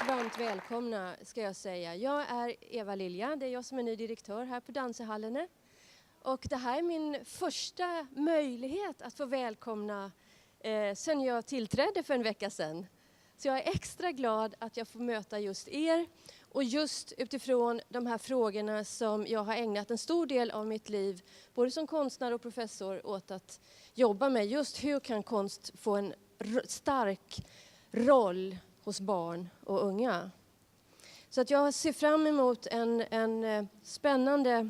varmt välkomna ska jag säga. Jag är Eva Lilja, det är jag som är ny direktör här på Dansehallene. Och det här är min första möjlighet att få välkomna sen jag tillträdde för en vecka sedan. Så jag är extra glad att jag får möta just er och just utifrån de här frågorna som jag har ägnat en stor del av mitt liv, både som konstnär och professor, åt att jobba med. Just hur kan konst få en stark roll hos barn och unga. Så att jag ser fram emot en spännande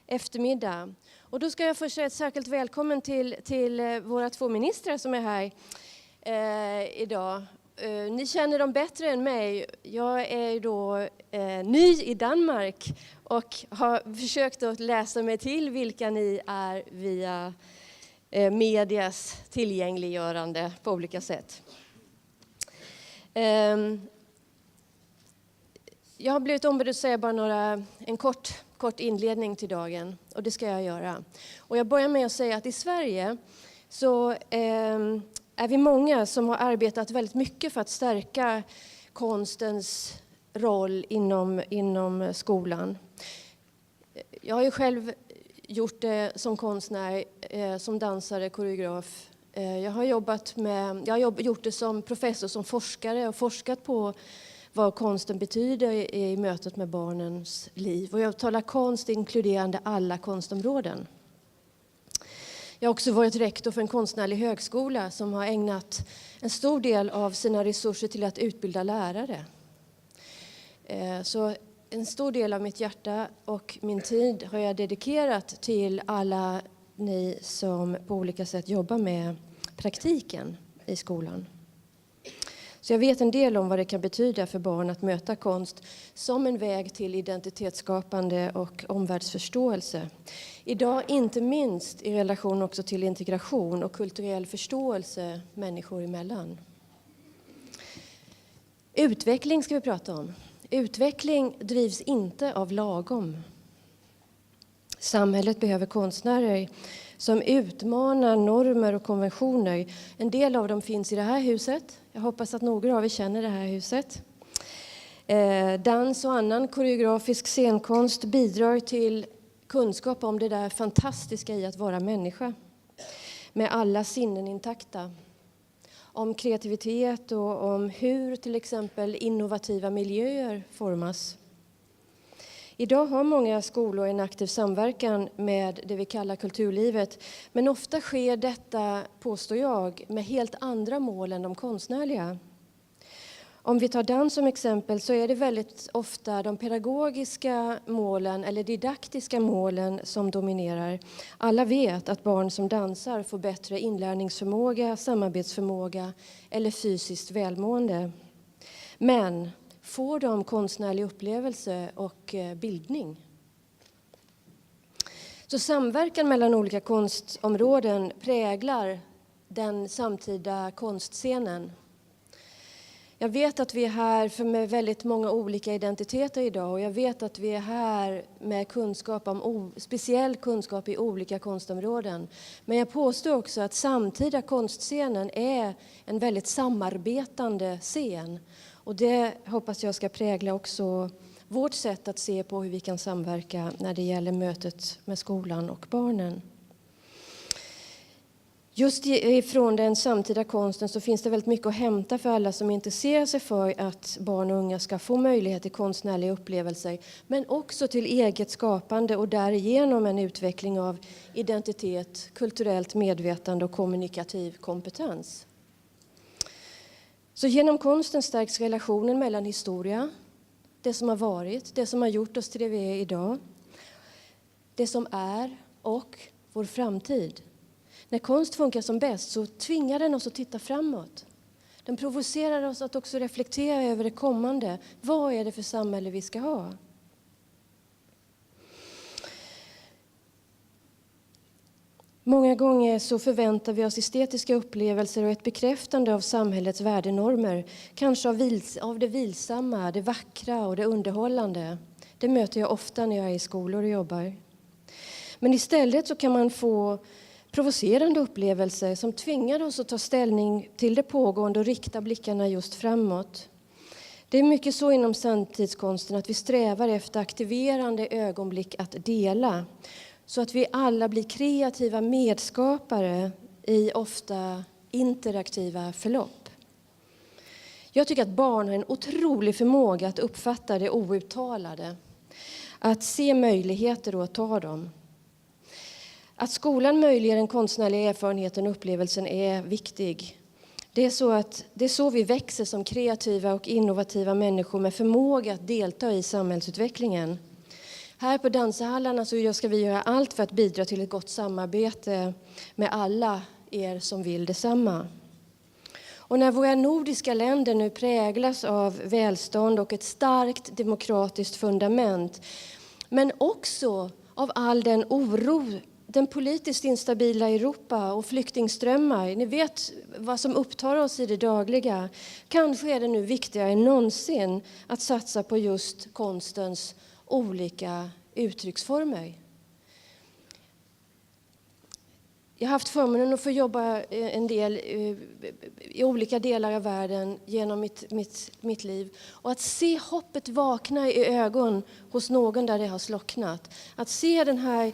eftermiddag. Och då ska jag först säga ett särskilt välkommen till våra två ministrar som är här idag. Ni känner dem bättre än mig. Jag är då ny i Danmark och har försökt att läsa mig till vilka ni är via medias tillgängliggörande på olika sätt. Jag har blivit ombedd att säga bara en kort inledning till dagen, och det ska jag göra. Och jag börjar med att säga att i Sverige så är vi många som har arbetat väldigt mycket för att stärka konstens roll inom skolan. Jag har ju själv gjort det som konstnär, som dansare, koreograf. Jag har gjort det som professor, som forskare och forskat på vad konsten betyder i mötet med barnens liv. Och jag talar konst inkluderande alla konstområden. Jag har också varit rektor för en konstnärlig högskola som har ägnat en stor del av sina resurser till att utbilda lärare. Så en stor del av mitt hjärta och min tid har jag dedikerat till alla ni som på olika sätt jobbar med praktiken i skolan. Så jag vet en del om vad det kan betyda för barn att möta konst som en väg till identitetsskapande och omvärldsförståelse. Idag inte minst i relation också till integration och kulturell förståelse människor emellan. Utveckling ska vi prata om. Utveckling drivs inte av lagom. Samhället behöver konstnärer som utmanar normer och konventioner. En del av dem finns i det här huset. Jag hoppas att några av er känner det här huset. Dans och annan koreografisk scenkonst bidrar till kunskap om det där fantastiska i att vara människa. Med alla sinnen intakta. Om kreativitet och om hur till exempel innovativa miljöer formas. Idag har många skolor en aktiv samverkan med det vi kallar kulturlivet. Men ofta sker detta, påstår jag, med helt andra mål än de konstnärliga. Om vi tar dans som exempel så är det väldigt ofta de pedagogiska målen eller didaktiska målen som dominerar. Alla vet att barn som dansar får bättre inlärningsförmåga, samarbetsförmåga eller fysiskt välmående. Men får de konstnärlig upplevelse och bildning? Så samverkan mellan olika konstområden präglar den samtida konstscenen. Jag vet att vi är här med väldigt många olika identiteter idag, och jag vet att vi är här med kunskap om speciell kunskap i olika konstområden. Men jag påstår också att samtida konstscenen är en väldigt samarbetande scen. Och det hoppas jag ska prägla också vårt sätt att se på hur vi kan samverka när det gäller mötet med skolan och barnen. Just ifrån den samtida konsten så finns det väldigt mycket att hämta för alla som intresserar sig för att barn och unga ska få möjlighet till konstnärliga upplevelser. Men också till eget skapande och därigenom en utveckling av identitet, kulturellt medvetande och kommunikativ kompetens. Så genom konsten stärks relationen mellan historia, det som har varit, det som har gjort oss till det vi är idag, det som är och vår framtid. När konst funkar som bäst så tvingar den oss att titta framåt. Den provocerar oss att också reflektera över det kommande. Vad är det för samhälle vi ska ha? Många gånger så förväntar vi oss estetiska upplevelser och ett bekräftande av samhällets värdenormer. Kanske av det vilsamma, det vackra och det underhållande. Det möter jag ofta när jag är i skolor och jobbar. Men istället så kan man få provocerande upplevelser som tvingar oss att ta ställning till det pågående och rikta blickarna just framåt. Det är mycket så inom samtidskonsten att vi strävar efter aktiverande ögonblick att dela. Så att vi alla blir kreativa medskapare i ofta interaktiva förlopp. Jag tycker att barn har en otrolig förmåga att uppfatta det outtalade. Att se möjligheter och att ta dem. Att skolan möjliggör den konstnärliga erfarenheten och upplevelsen är viktig. Det är så vi växer som kreativa och innovativa människor med förmåga att delta i samhällsutvecklingen. Här på Dansehallarna så ska vi göra allt för att bidra till ett gott samarbete med alla er som vill detsamma. Och när våra nordiska länder nu präglas av välstånd och ett starkt demokratiskt fundament, men också av all den oro, den politiskt instabila Europa och flyktingströmmar. Ni vet vad som upptar oss i det dagliga. Kanske är det nu viktigare än någonsin att satsa på just konstens olika uttrycksformer. Jag har haft förmånen att få jobba en del i olika delar av världen genom mitt liv. Och att se hoppet vakna i ögon hos någon där det har slocknat. Att se den här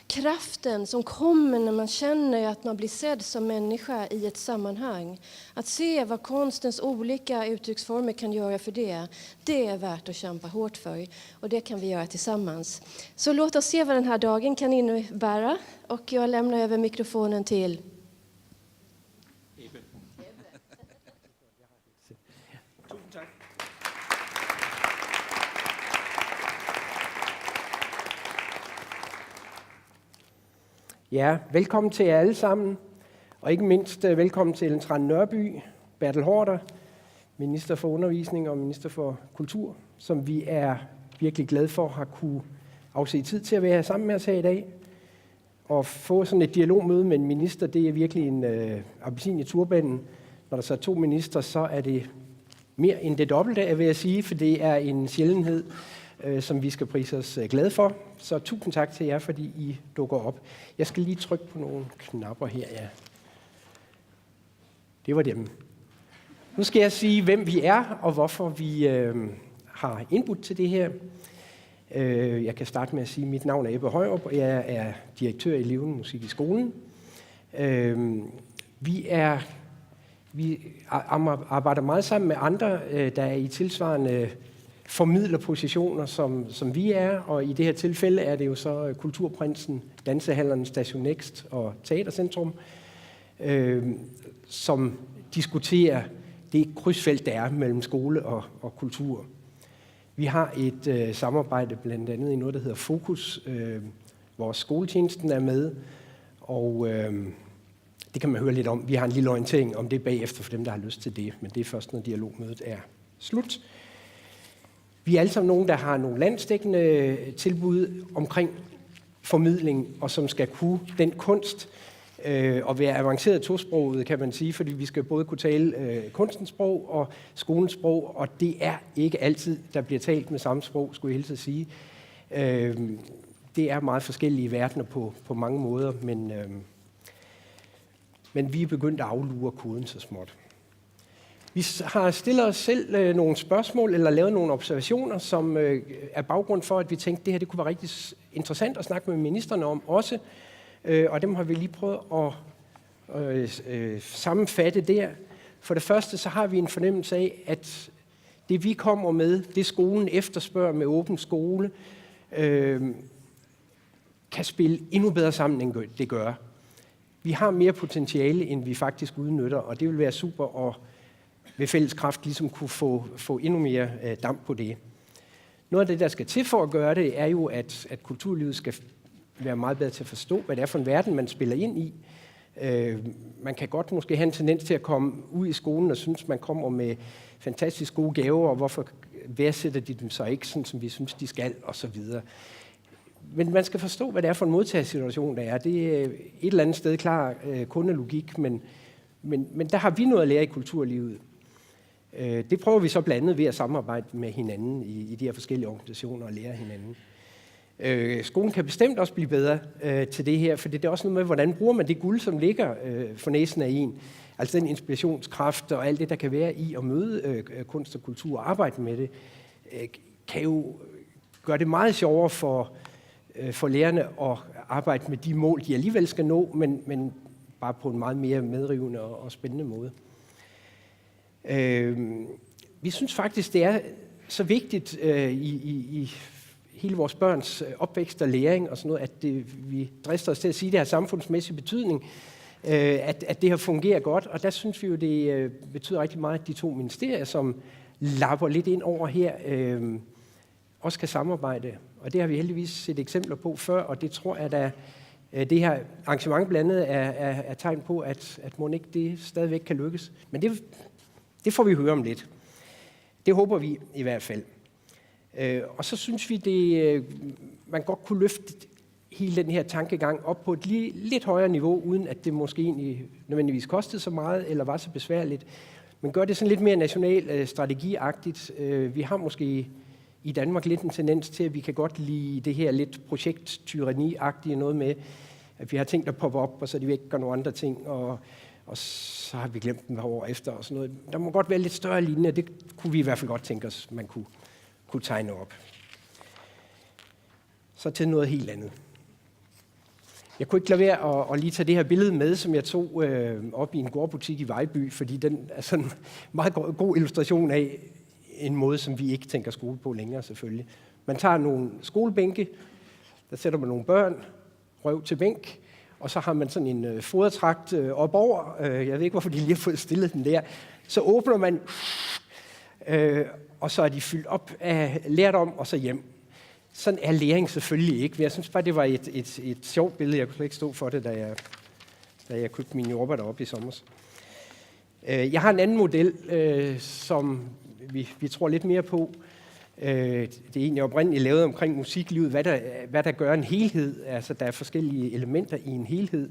kraften som kommer när man känner att man blir sedd som människa i ett sammanhang. Att se vad konstens olika uttrycksformer kan göra för det. Det är värt att kämpa hårt för. Och det kan vi göra tillsammans. Så låt oss se vad den här dagen kan innebära. Och jag lämnar över mikrofonen till Ebbe. Tusind tak. Ja, velkommen til jer alle sammen, og ikke mindst velkommen til Ellen Trane Nørby, Bertel Haarder, minister for undervisning og minister for kultur, som vi er virkelig glade for har kunne afse tid til at være sammen med os her i dag. Og få sådan et dialogmøde med en minister, det er virkelig en appelsin i turbanen. Når der så er 2 ministre, så er det mere end det dobbelte, vil jeg sige, for det er en sjældenhed, som vi skal prise os glade for. Så tusind tak til jer, fordi I dukker op. Jeg skal lige trykke på nogle knapper her, ja. Det var dem. Nu skal jeg sige, hvem vi er, og hvorfor vi har indbudt til det her. Jeg kan starte med at sige, at mit navn er Ebbe Højrup, og jeg er direktør i Levende Musik i skolen. Vi arbejder meget sammen med andre, der er i tilsvarende formidlerpositioner, som vi er, og i det her tilfælde er det jo så Kulturprinsen, Dansehallerne, Station Next og Teatercentrum, som diskuterer det krydsfelt, der er mellem skole og kultur. Vi har et samarbejde blandt andet i noget, der hedder Fokus, hvor skoletjenesten er med, og det kan man høre lidt om. Vi har en lille orientering om det bagefter for dem, der har lyst til det, men det er først, når dialogmødet er slut. Vi er alle sammen nogen, der har nogle landsdækkende tilbud omkring formidling, og som skal kunne den kunst og være avanceret tosproget, kan man sige, fordi vi skal både kunne tale kunstens sprog og skolens sprog, og det er ikke altid, der bliver talt med samme sprog, skulle jeg helst at sige. Det er meget forskellige verdener på mange måder, men vi er begyndt at aflure koden så småt. Vi har stillet os selv nogle spørgsmål eller lavet nogle observationer, som er baggrund for, at vi tænkte, at det her det kunne være rigtig interessant at snakke med ministerne om også. Og dem har vi lige prøvet at sammenfatte der. For det første så har vi en fornemmelse af, at det vi kommer med, det skolen efterspørger med åben skole, kan spille endnu bedre sammen, end det gør. Vi har mere potentiale, end vi faktisk udnytter, og det vil være super at ved fælles kraft ligesom kunne få endnu mere damp på det. Noget af det, der skal til for at gøre det, er jo, at kulturlivet skal være meget bedre til at forstå, hvad det er for en verden, man spiller ind i. Man kan godt måske have en tendens til at komme ud i skolen og synes, man kommer med fantastisk gode gaver, og hvorfor værdsætter de dem så ikke, sådan som vi synes, de skal, osv. Men man skal forstå, hvad det er for en modtagersituation, der er. Det er et eller andet sted klar kundelogik, men der har vi noget at lære i kulturlivet. Det prøver vi så blandt andet ved at samarbejde med hinanden i de her forskellige organisationer og lære hinanden. Skolen kan bestemt også blive bedre til det her, for det er også noget med, hvordan bruger man det guld, som ligger for næsen af en. Altså den inspirationskraft og alt det, der kan være i at møde kunst og kultur og arbejde med det, kan jo gøre det meget sjovere for lærerne at arbejde med de mål, de alligevel skal nå, men bare på en meget mere medrivende og spændende måde. Vi synes faktisk, det er så vigtigt i hele vores børns opvækst og læring og sådan noget, at vi drister os til at sige, at det har samfundsmæssig betydning, at det her fungerer godt. Og der synes vi jo, det betyder rigtig meget, at de to ministerier, som lapper lidt ind over her, også kan samarbejde. Og det har vi heldigvis set eksempler på før, og det tror jeg, at det her arrangement blandt andet er tegn på, at mon ikke det stadigvæk kan lykkes. Men det får vi høre om lidt. Det håber vi i hvert fald. Og så synes vi, man godt kunne løfte hele den her tankegang op på et lidt højere niveau, uden at det måske egentlig nødvendigvis kostede så meget, eller var så besværligt. Men gør det sådan lidt mere national strategiagtigt. Vi har måske i Danmark lidt en tendens til, at vi kan godt lide det her lidt projekt-tyranni-agtige noget med, at vi har ting, der popper op, og så er de væk og nogle andre ting, og så har vi glemt dem år efter og sådan noget. Der må godt være lidt større linjer, det kunne vi i hvert fald godt tænke os, man kunne tegne op. Så til noget helt andet. Jeg kunne ikke lade være at lige tage det her billede med, som jeg tog op i en gårdbutik i Vejby, fordi den er sådan en meget god illustration af en måde, som vi ikke tænker skole på længere selvfølgelig. Man tager nogle skolebænke, der sætter man nogle børn, røv til bænk, og så har man sådan en fodertragt op over. Jeg ved ikke, hvorfor de lige har fået stillet den der. Så åbner man, og så er de fyldt op af lærdom, og så hjem. Sådan er læring selvfølgelig ikke. Men jeg synes bare, det var et sjovt billede. Jeg kunne slet ikke stå for det, da jeg købte mine jordbær deroppe i sommer. Jeg har en anden model, som vi tror lidt mere på. Det er egentlig oprindeligt lavet omkring musiklivet, hvad der gør en helhed. Altså, der er forskellige elementer i en helhed,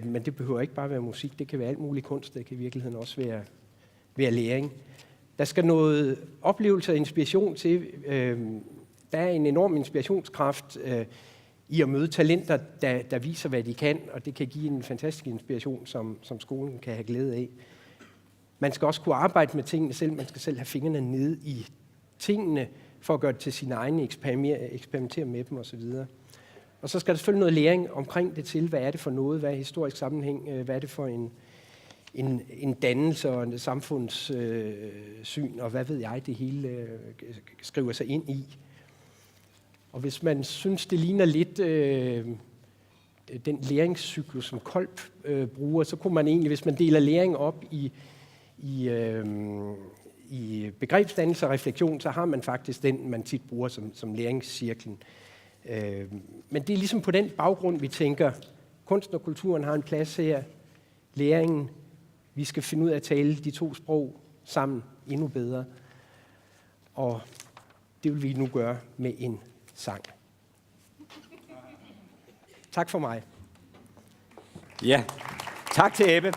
men det behøver ikke bare være musik. Det kan være alt muligt kunst. Det kan i virkeligheden også være læring. Der skal noget oplevelse og inspiration til. Der er en enorm inspirationskraft i at møde talenter, der viser, hvad de kan, og det kan give en fantastisk inspiration, som skolen kan have glæde af. Man skal også kunne arbejde med tingene selv. Man skal selv have fingrene nede i tingene, for at gøre det til sine egne, eksperimentere med dem osv. Og så skal der selvfølgelig noget læring omkring det til. Hvad er det for noget? Hvad er historisk sammenhæng? Hvad er det for en dannelse og en samfundssyn? Og hvad ved jeg, det hele skriver sig ind i? Og hvis man synes, det ligner lidt den læringscyklus, som Kolb bruger, så kunne man egentlig, hvis man deler læring op i begrebsdannelse og refleksion, så har man faktisk den, man tit bruger som læringscirklen. Men det er ligesom på den baggrund, vi tænker, kunsten og kulturen har en plads her. Læringen, vi skal finde ud af at tale de to sprog sammen endnu bedre. Og det vil vi nu gøre med en sang. Tak for mig. Ja, tak til Ebbe.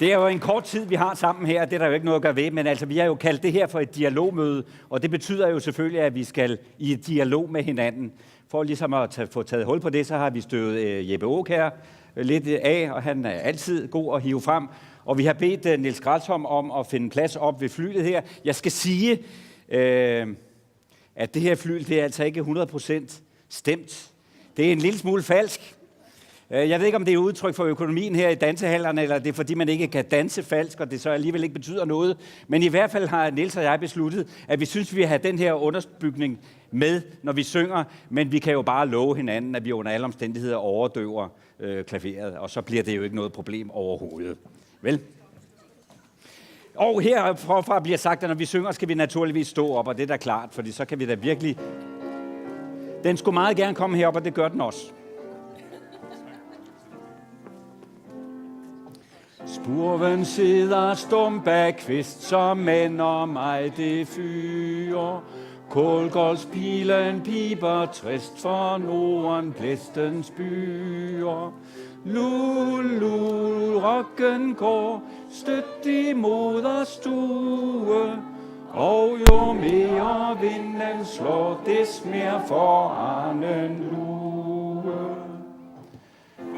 Det er jo en kort tid, vi har sammen her, det er der jo ikke noget at gøre ved, men altså, vi har jo kaldt det her for et dialogmøde, og det betyder jo selvfølgelig, at vi skal i et dialog med hinanden. For ligesom at få taget hul på det, så har vi støvet Jeppe Aakjær lidt af, og han er altid god at hive frem. Og vi har bedt Niels Græsholm om at finde plads op ved flyet her. Jeg skal sige, at det her fly, det er altså ikke 100% stemt. Det er en lille smule falsk. Jeg ved ikke, om det er udtryk for økonomien her i dansehallerne, eller det er, fordi man ikke kan danse falsk, og det så alligevel ikke betyder noget. Men i hvert fald har Niels og jeg besluttet, at vi synes, vi vil have den her underbygning med, når vi synger. Men vi kan jo bare love hinanden, at vi under alle omstændigheder overdøver klaveret, og så bliver det jo ikke noget problem overhovedet. Vel? Og herfra bliver sagt, at når vi synger, skal vi naturligvis stå op, og det er da klart, fordi så kan vi da virkelig... Den skulle meget gerne komme herop, og det gør den også. Spurven sidder stum bag kvist, som minder mig det fyre. Kålgårdspilen piber trist for Norden blæstens byer. Lulu, rocken går stødt i moderstue, Og jo mere vinden slår, des mere får Arnen lue.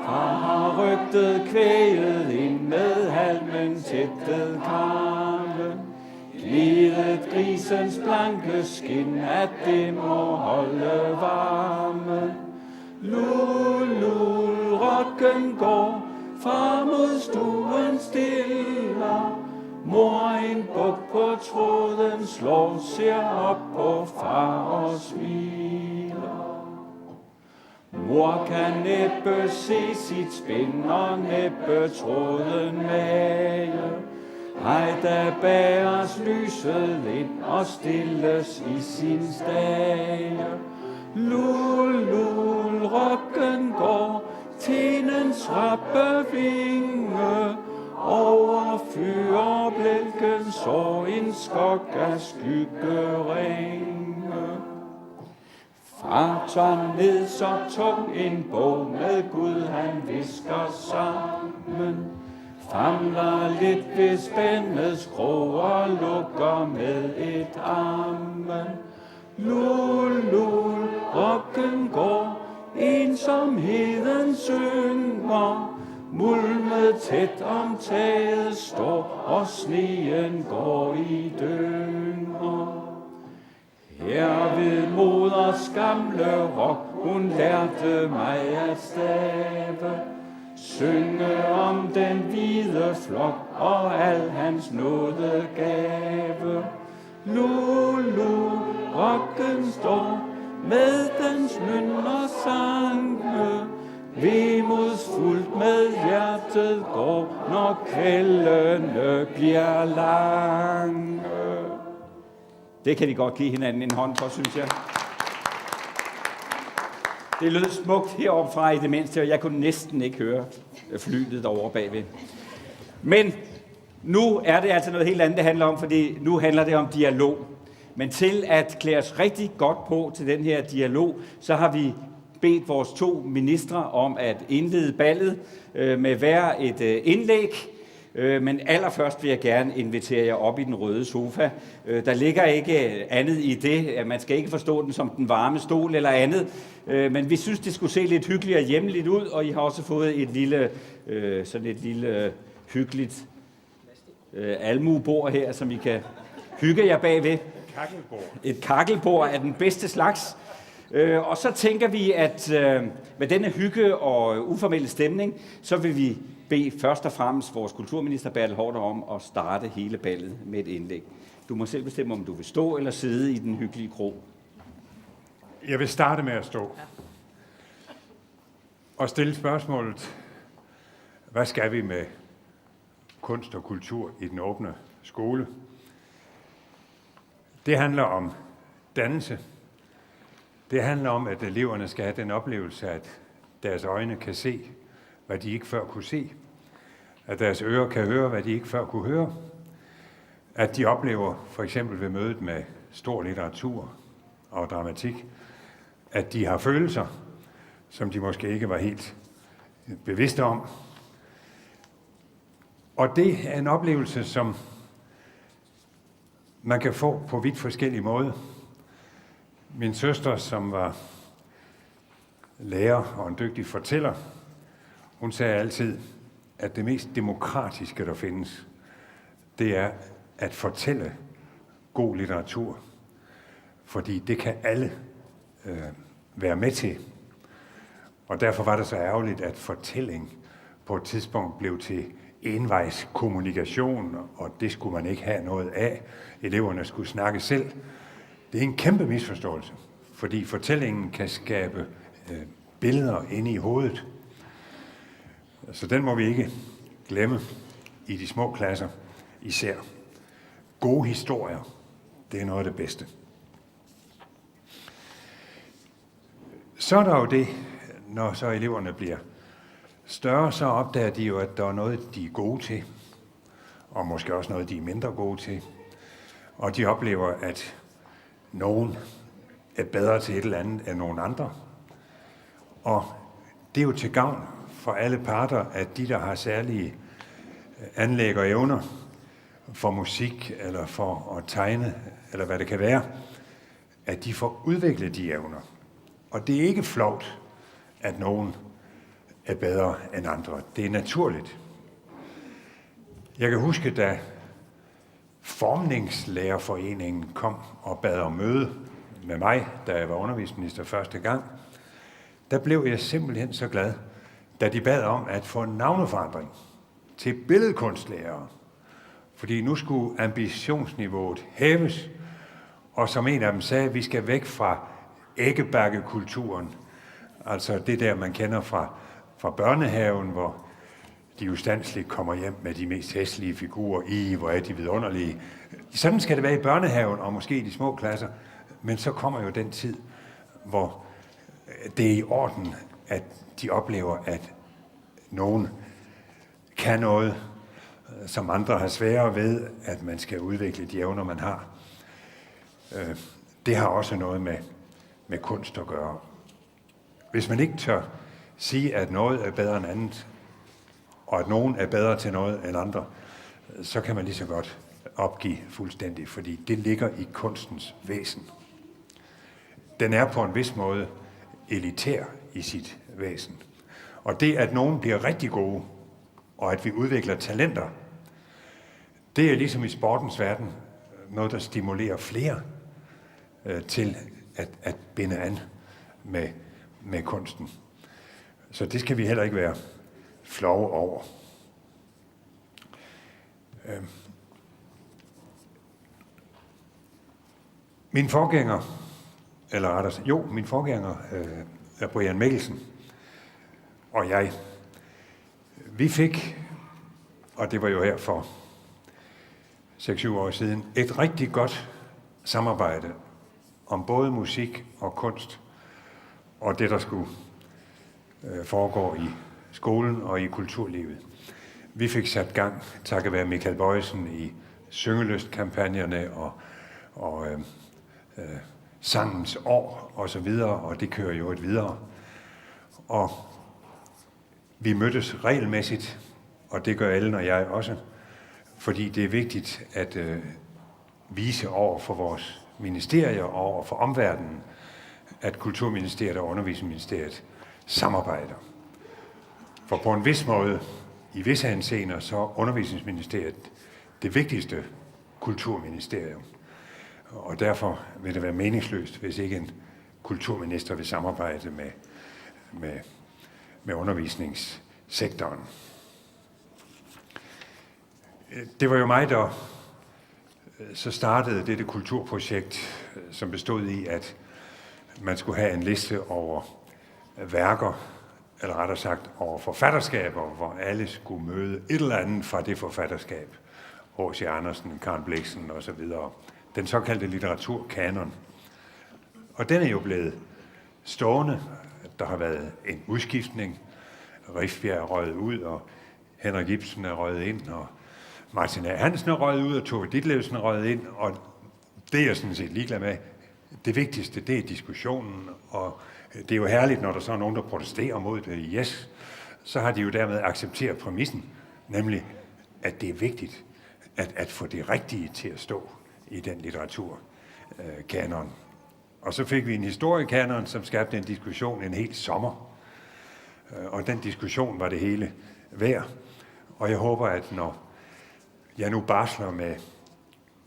Far har rygtet kvæget ind med halmen tættet karmen. Glidet grisens blanke skin, at det må holde varmen. Lul, lul, rokken går, far mod stuen stiller. Mor en buk på tråden slår, ser op på far og smiler. Mor kan næppe se sit spind og næppe tråden mage. Hej, der bæres lyset ind og stilles i sin stage. Lul, lul, rokken går, tenens rappe vinge. Over fyreblælken så en skok af skyggeringe. Far tager ned så tung en bog med Gud, han visker sammen. Famler lidt ved spændets krog og lukker med et armen. Lul, lul, rokken går, ensomheden synger. Mulmet tæt om taget står, og sneen går i dynger. Her ved moders gamle rok, hun lærte mig at stave. Synge om den hvide flok og al hans nådegave. Lulu, rokken står med dens nynner sange. Vemodsfuldt med hjertet går, når kvældene bliver lange. Det kan de godt give hinanden en hånd for, synes jeg. Det lød smukt heroppe fra i det mindste, og jeg kunne næsten ikke høre flyet derovre bagved. Men nu er det altså noget helt andet, det handler om, fordi nu handler det om dialog. Men til at klæde os rigtig godt på til den her dialog, så har vi bedt vores 2 ministre om at indlede ballet med hver et indlæg. Men allerførst vil jeg gerne invitere jer op i den røde sofa. Der ligger ikke andet i det, at man skal ikke forstå den som den varme stol eller andet. Men vi synes, det skulle se lidt hyggeligt og hjemligt ud, og I har også fået et lille, sådan et lille hyggeligt almuebord her, som I kan hygge jer bagved. Et kakkelbord af den bedste slags. Og så tænker vi, at med denne hygge og uformelle stemning, så vil vi bede først og fremmest vores kulturminister Bertel Haarder om at starte hele ballet med et indlæg. Du må selv bestemme, om du vil stå eller sidde i den hyggelige krog. Jeg vil starte med at stå og stille spørgsmålet, hvad skal vi med kunst og kultur i den åbne skole? Det handler om dannelse. Det handler om, at eleverne skal have den oplevelse, at deres øjne kan se, hvad de ikke før kunne se. At deres ører kan høre, hvad de ikke før kunne høre. At de oplever, for eksempel ved mødet med stor litteratur og dramatik, at de har følelser, som de måske ikke var helt bevidste om. Og det er en oplevelse, som man kan få på vidt forskellige måder. Min søster, som var lærer og en dygtig fortæller, hun sagde altid, at det mest demokratiske, der findes, det er at fortælle god litteratur. Fordi det kan alle være med til. Og derfor var det så ærgerligt, at fortælling på et tidspunkt blev til envejs kommunikation, og det skulle man ikke have noget af. Eleverne skulle snakke selv. Det er en kæmpe misforståelse, fordi fortællingen kan skabe billeder inde i hovedet. Så den må vi ikke glemme i de små klasser især. Gode historier, det er noget af det bedste. Så er der jo det, når så eleverne bliver større, så opdager de jo, at der er noget, de er gode til, og måske også noget, de er mindre gode til. Og de oplever, at nogen er bedre til et eller andet end nogen andre. Og det er jo til gavn for alle parter, at de, der har særlige anlæg og evner, for musik, eller for at tegne, eller hvad det kan være, at de får udviklet de evner. Og det er ikke flovt, at nogen er bedre end andre. Det er naturligt. Jeg kan huske, da Formningslærerforeningen kom og bad om møde med mig, da jeg var undervisningsminister første gang, der blev jeg simpelthen så glad, da de bad om at få en navneforandring til billedkunstlærere. Fordi nu skulle ambitionsniveauet hæves, og som en af dem sagde, vi skal væk fra æggebakkekulturen, altså det der, man kender fra børnehaven, hvor de ustandsligt kommer hjem med de mest hæslige figurer. Hvor er de vidunderlige. Sådan skal det være i børnehaven, og måske i de små klasser. Men så kommer jo den tid, hvor det er i orden, at de oplever, at nogen kan noget, som andre har sværere ved, at man skal udvikle de evner, man har. Det har også noget med kunst at gøre. Hvis man ikke tør sige, at noget er bedre end andet, og at nogen er bedre til noget end andre, så kan man lige så godt opgive fuldstændig, fordi det ligger i kunstens væsen. Den er på en vis måde elitær i sit væsen. Og det, at nogen bliver rigtig gode, og at vi udvikler talenter, det er ligesom i sportens verden noget, der stimulerer flere til at binde an med kunsten. Så det skal vi heller ikke være flove over. Min forgænger, er Brian Mikkelsen, og jeg, vi fik, og det var jo her for 6-7 år siden, et rigtig godt samarbejde om både musik og kunst, og det, der skulle foregå i skolen og i kulturlivet. Vi fik sat gang, takket være Michael Bojesen, i syngelystkampagnerne og sangens år og så videre, og det kører jo et videre. Og vi mødtes regelmæssigt, og det gør Ellen og jeg også, fordi det er vigtigt at vise over for vores ministerier og over for omverdenen, at Kulturministeriet og Undervisningsministeriet samarbejder. For på en vis måde, i visse henseender, så er Undervisningsministeriet det vigtigste kulturministerium. Og derfor vil det være meningsløst, hvis ikke en kulturminister vil samarbejde med undervisningssektoren. Det var jo mig, der så startede dette kulturprojekt, som bestod i, at man skulle have en liste over værker, eller rettere sagt over forfatterskaber, hvor alle skulle møde et eller andet fra det forfatterskab. H.C. Andersen, Karen Blixen og så videre. Den såkaldte litteraturkanon. Og den er jo blevet stående. Der har været en udskiftning. Rifbjerg er røget ud, og Henrik Ibsen er røget ind, og Martin A. Hansen er røget ud, og Tove Ditlevsen er røget ind, og det er jeg sådan set ligeglad med. Det vigtigste, det er diskussionen, og det er jo herligt, når der så er nogen, der protesterer mod det. Yes, så har de jo dermed accepteret præmissen, nemlig, at det er vigtigt at få det rigtige til at stå i den litteraturkanon. Og så fik vi en historiekanon, som skabte en diskussion en hel sommer. Og den diskussion var det hele værd. Og jeg håber, at når jeg nu barsler med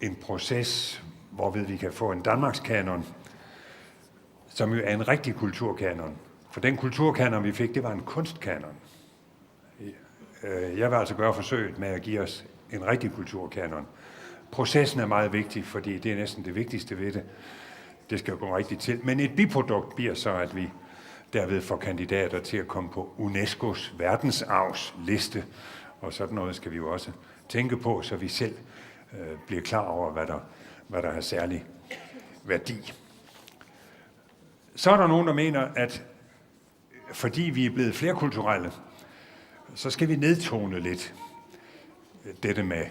en proces, hvorved vi kan få en Danmarkskanon, som jo er en rigtig kulturkanon. For den kulturkanon, vi fik, det var en kunstkanon. Jeg vil altså gøre forsøget med at give os en rigtig kulturkanon. Processen er meget vigtig, fordi det er næsten det vigtigste ved det. Det skal gå rigtigt til. Men et biprodukt bliver så, at vi derved får kandidater til at komme på UNESCO's verdensarvsliste. Og sådan noget skal vi jo også tænke på, så vi selv bliver klar over, hvad der har særlig værdi. Så er der nogen, der mener, at fordi vi er blevet flerkulturelle, så skal vi nedtone lidt dette med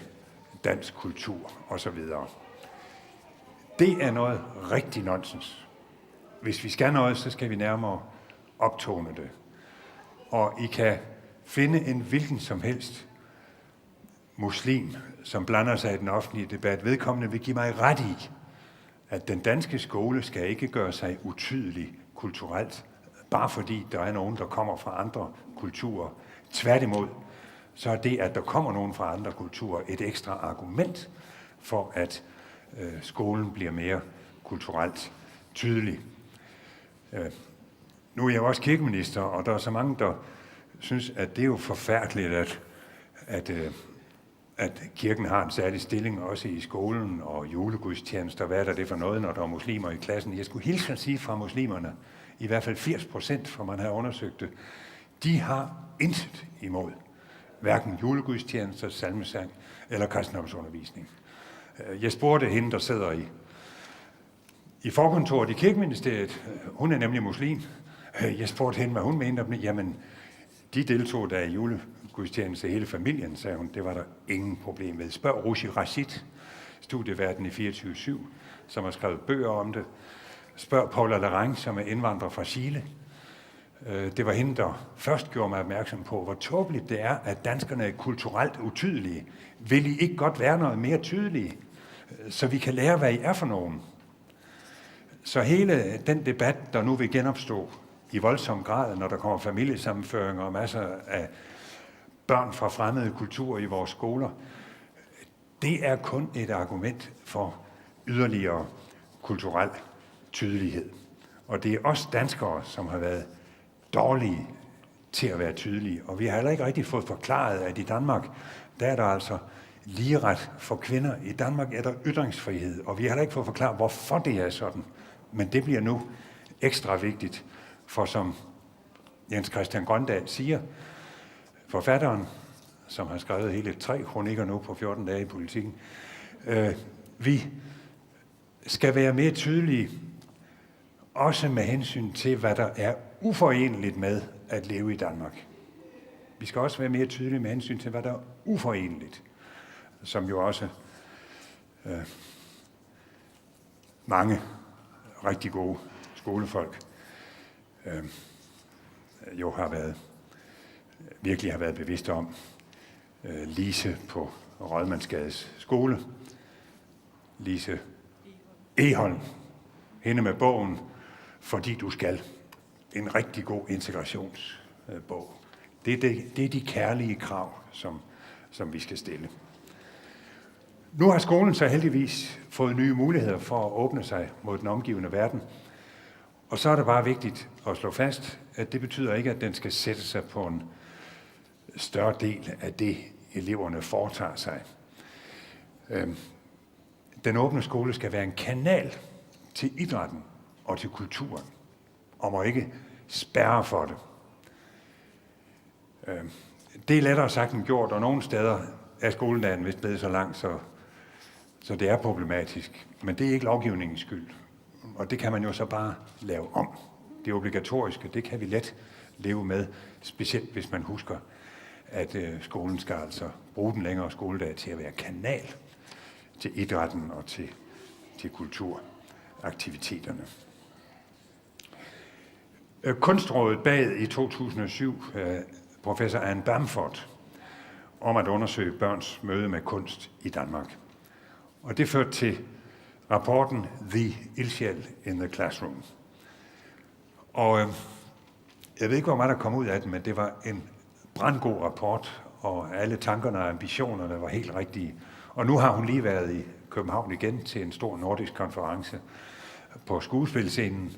dansk kultur og så videre. Det er noget rigtig nonsens. Hvis vi skal noget, så skal vi nærmere optone det. Og I kan finde en hvilken som helst muslim, som blander sig i den offentlige debat. Vedkommende vil give mig ret i, at den danske skole skal ikke gøre sig utydelig kulturelt, bare fordi der er nogen, der kommer fra andre kulturer. Tværtimod, så er det, at der kommer nogen fra andre kulturer, et ekstra argument for, at skolen bliver mere kulturelt tydelig. Nu er jeg jo også kirkeminister, og der er så mange, der synes, at det er jo forfærdeligt, at kirken har en særlig stilling også i skolen og julegudstjenester. Hvad er det for noget, når der er muslimer i klassen? Jeg skulle hilse at sige fra muslimerne, i hvert fald 80%, for man har undersøgt det, de har intet imod hverken julegudstjenester, salmesang eller kristendomsundervisning. Jeg spurgte hende, der sidder i forkontoret i Kirkeministeriet. Hun er nemlig muslim. Jeg spurgte hende, hvad hun mente om det. Jamen, de deltog der i julegudstjeneste hele familien, sagde hun. Det var der ingen problem med. Spørg Rushi Rashid, studieverden i 24/7, som har skrevet bøger om det. Spørg Paula Larraín, som er indvandrer fra Chile. Det var hende, der først gjorde mig opmærksom på, hvor tåbeligt det er, at danskerne er kulturelt utydelige. Vil I ikke godt være noget mere tydelige, så vi kan lære, hvad I er for nogen? Så hele den debat, der nu vil genopstå i voldsom grad, når der kommer familiesammenføringer og masser af børn fra fremmede kulturer i vores skoler, det er kun et argument for yderligere kulturel tydelighed. Og det er os danskere, som har været dårlige til at være tydelige. Og vi har heller ikke rigtig fået forklaret, at i Danmark, der er der altså ligeret for kvinder. I Danmark er der ytringsfrihed, og vi har heller ikke fået forklaret, hvorfor det er sådan. Men det bliver nu ekstra vigtigt, for som Jens Christian Grøndahl siger, forfatteren, som har skrevet hele 3 kronikker nu på 14 dage i Politikken, vi skal være mere tydelige, også med hensyn til, hvad der er uforeneligt med at leve i Danmark. Vi skal også være mere tydelige med hensyn til, hvad der er uforeneligt, som jo også mange rigtig gode skolefolk jo virkelig har været bevidste om. Lise på Rådmandsgades skole, Lise Egholm, hende med bogen Fordi du skal. En rigtig god integrationsbog. Det er de kærlige krav, som vi skal stille. Nu har skolen så heldigvis fået nye muligheder for at åbne sig mod den omgivende verden. Og så er det bare vigtigt at slå fast, at det betyder ikke, at den skal sætte sig på en større del af det, eleverne foretager sig. Den åbne skole skal være en kanal til idrætten og til kulturen, og må ikke spærre for det. Det er lettere sagt end gjort, og nogle steder er skoledagen vist blevet så lang, så det er problematisk. Men det er ikke lovgivningens skyld, og det kan man jo så bare lave om. Det obligatoriske, det kan vi let leve med, specielt hvis man husker, at skolen skal altså bruge den længere skoledag til at være kanal til idrætten og til kulturaktiviteterne. Kunstrådet bad i 2007 professor Anne Bamford om at undersøge børns møde med kunst i Danmark. Og det førte til rapporten The Ildsjæl in the Classroom. Og jeg ved ikke, hvor meget der kom ud af den, men det var en brandgod rapport, og alle tankerne og ambitionerne var helt rigtige. Og nu har hun lige været i København igen til en stor nordisk konference på skuespilscenen.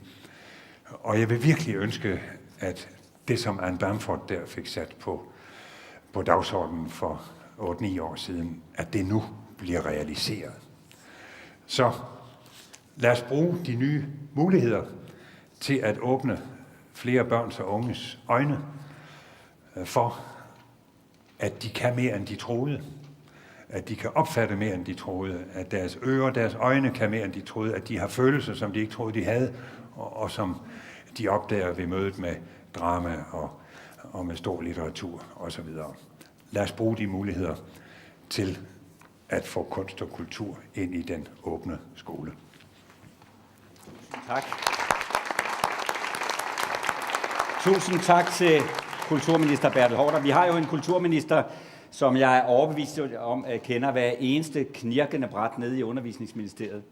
Og jeg vil virkelig ønske, at det, som Anne Bamford der fik sat på dagsordenen for 8-9 år siden, at det nu bliver realiseret. Så lad os bruge de nye muligheder til at åbne flere børns og unges øjne for, at de kan mere, end de troede. At de kan opfatte mere, end de troede. At deres ører, deres øjne kan mere, end de troede. At de har følelser, som de ikke troede, de havde, og som de opdager ved mødet med drama og med stor litteratur osv. Lad os bruge de muligheder til at få kunst og kultur ind i den åbne skole. Tak. Tusind tak til kulturminister Bertel Haarder. Vi har jo en kulturminister, som jeg er overbevist om, kender hver eneste knirkende bræt nede i Undervisningsministeriet.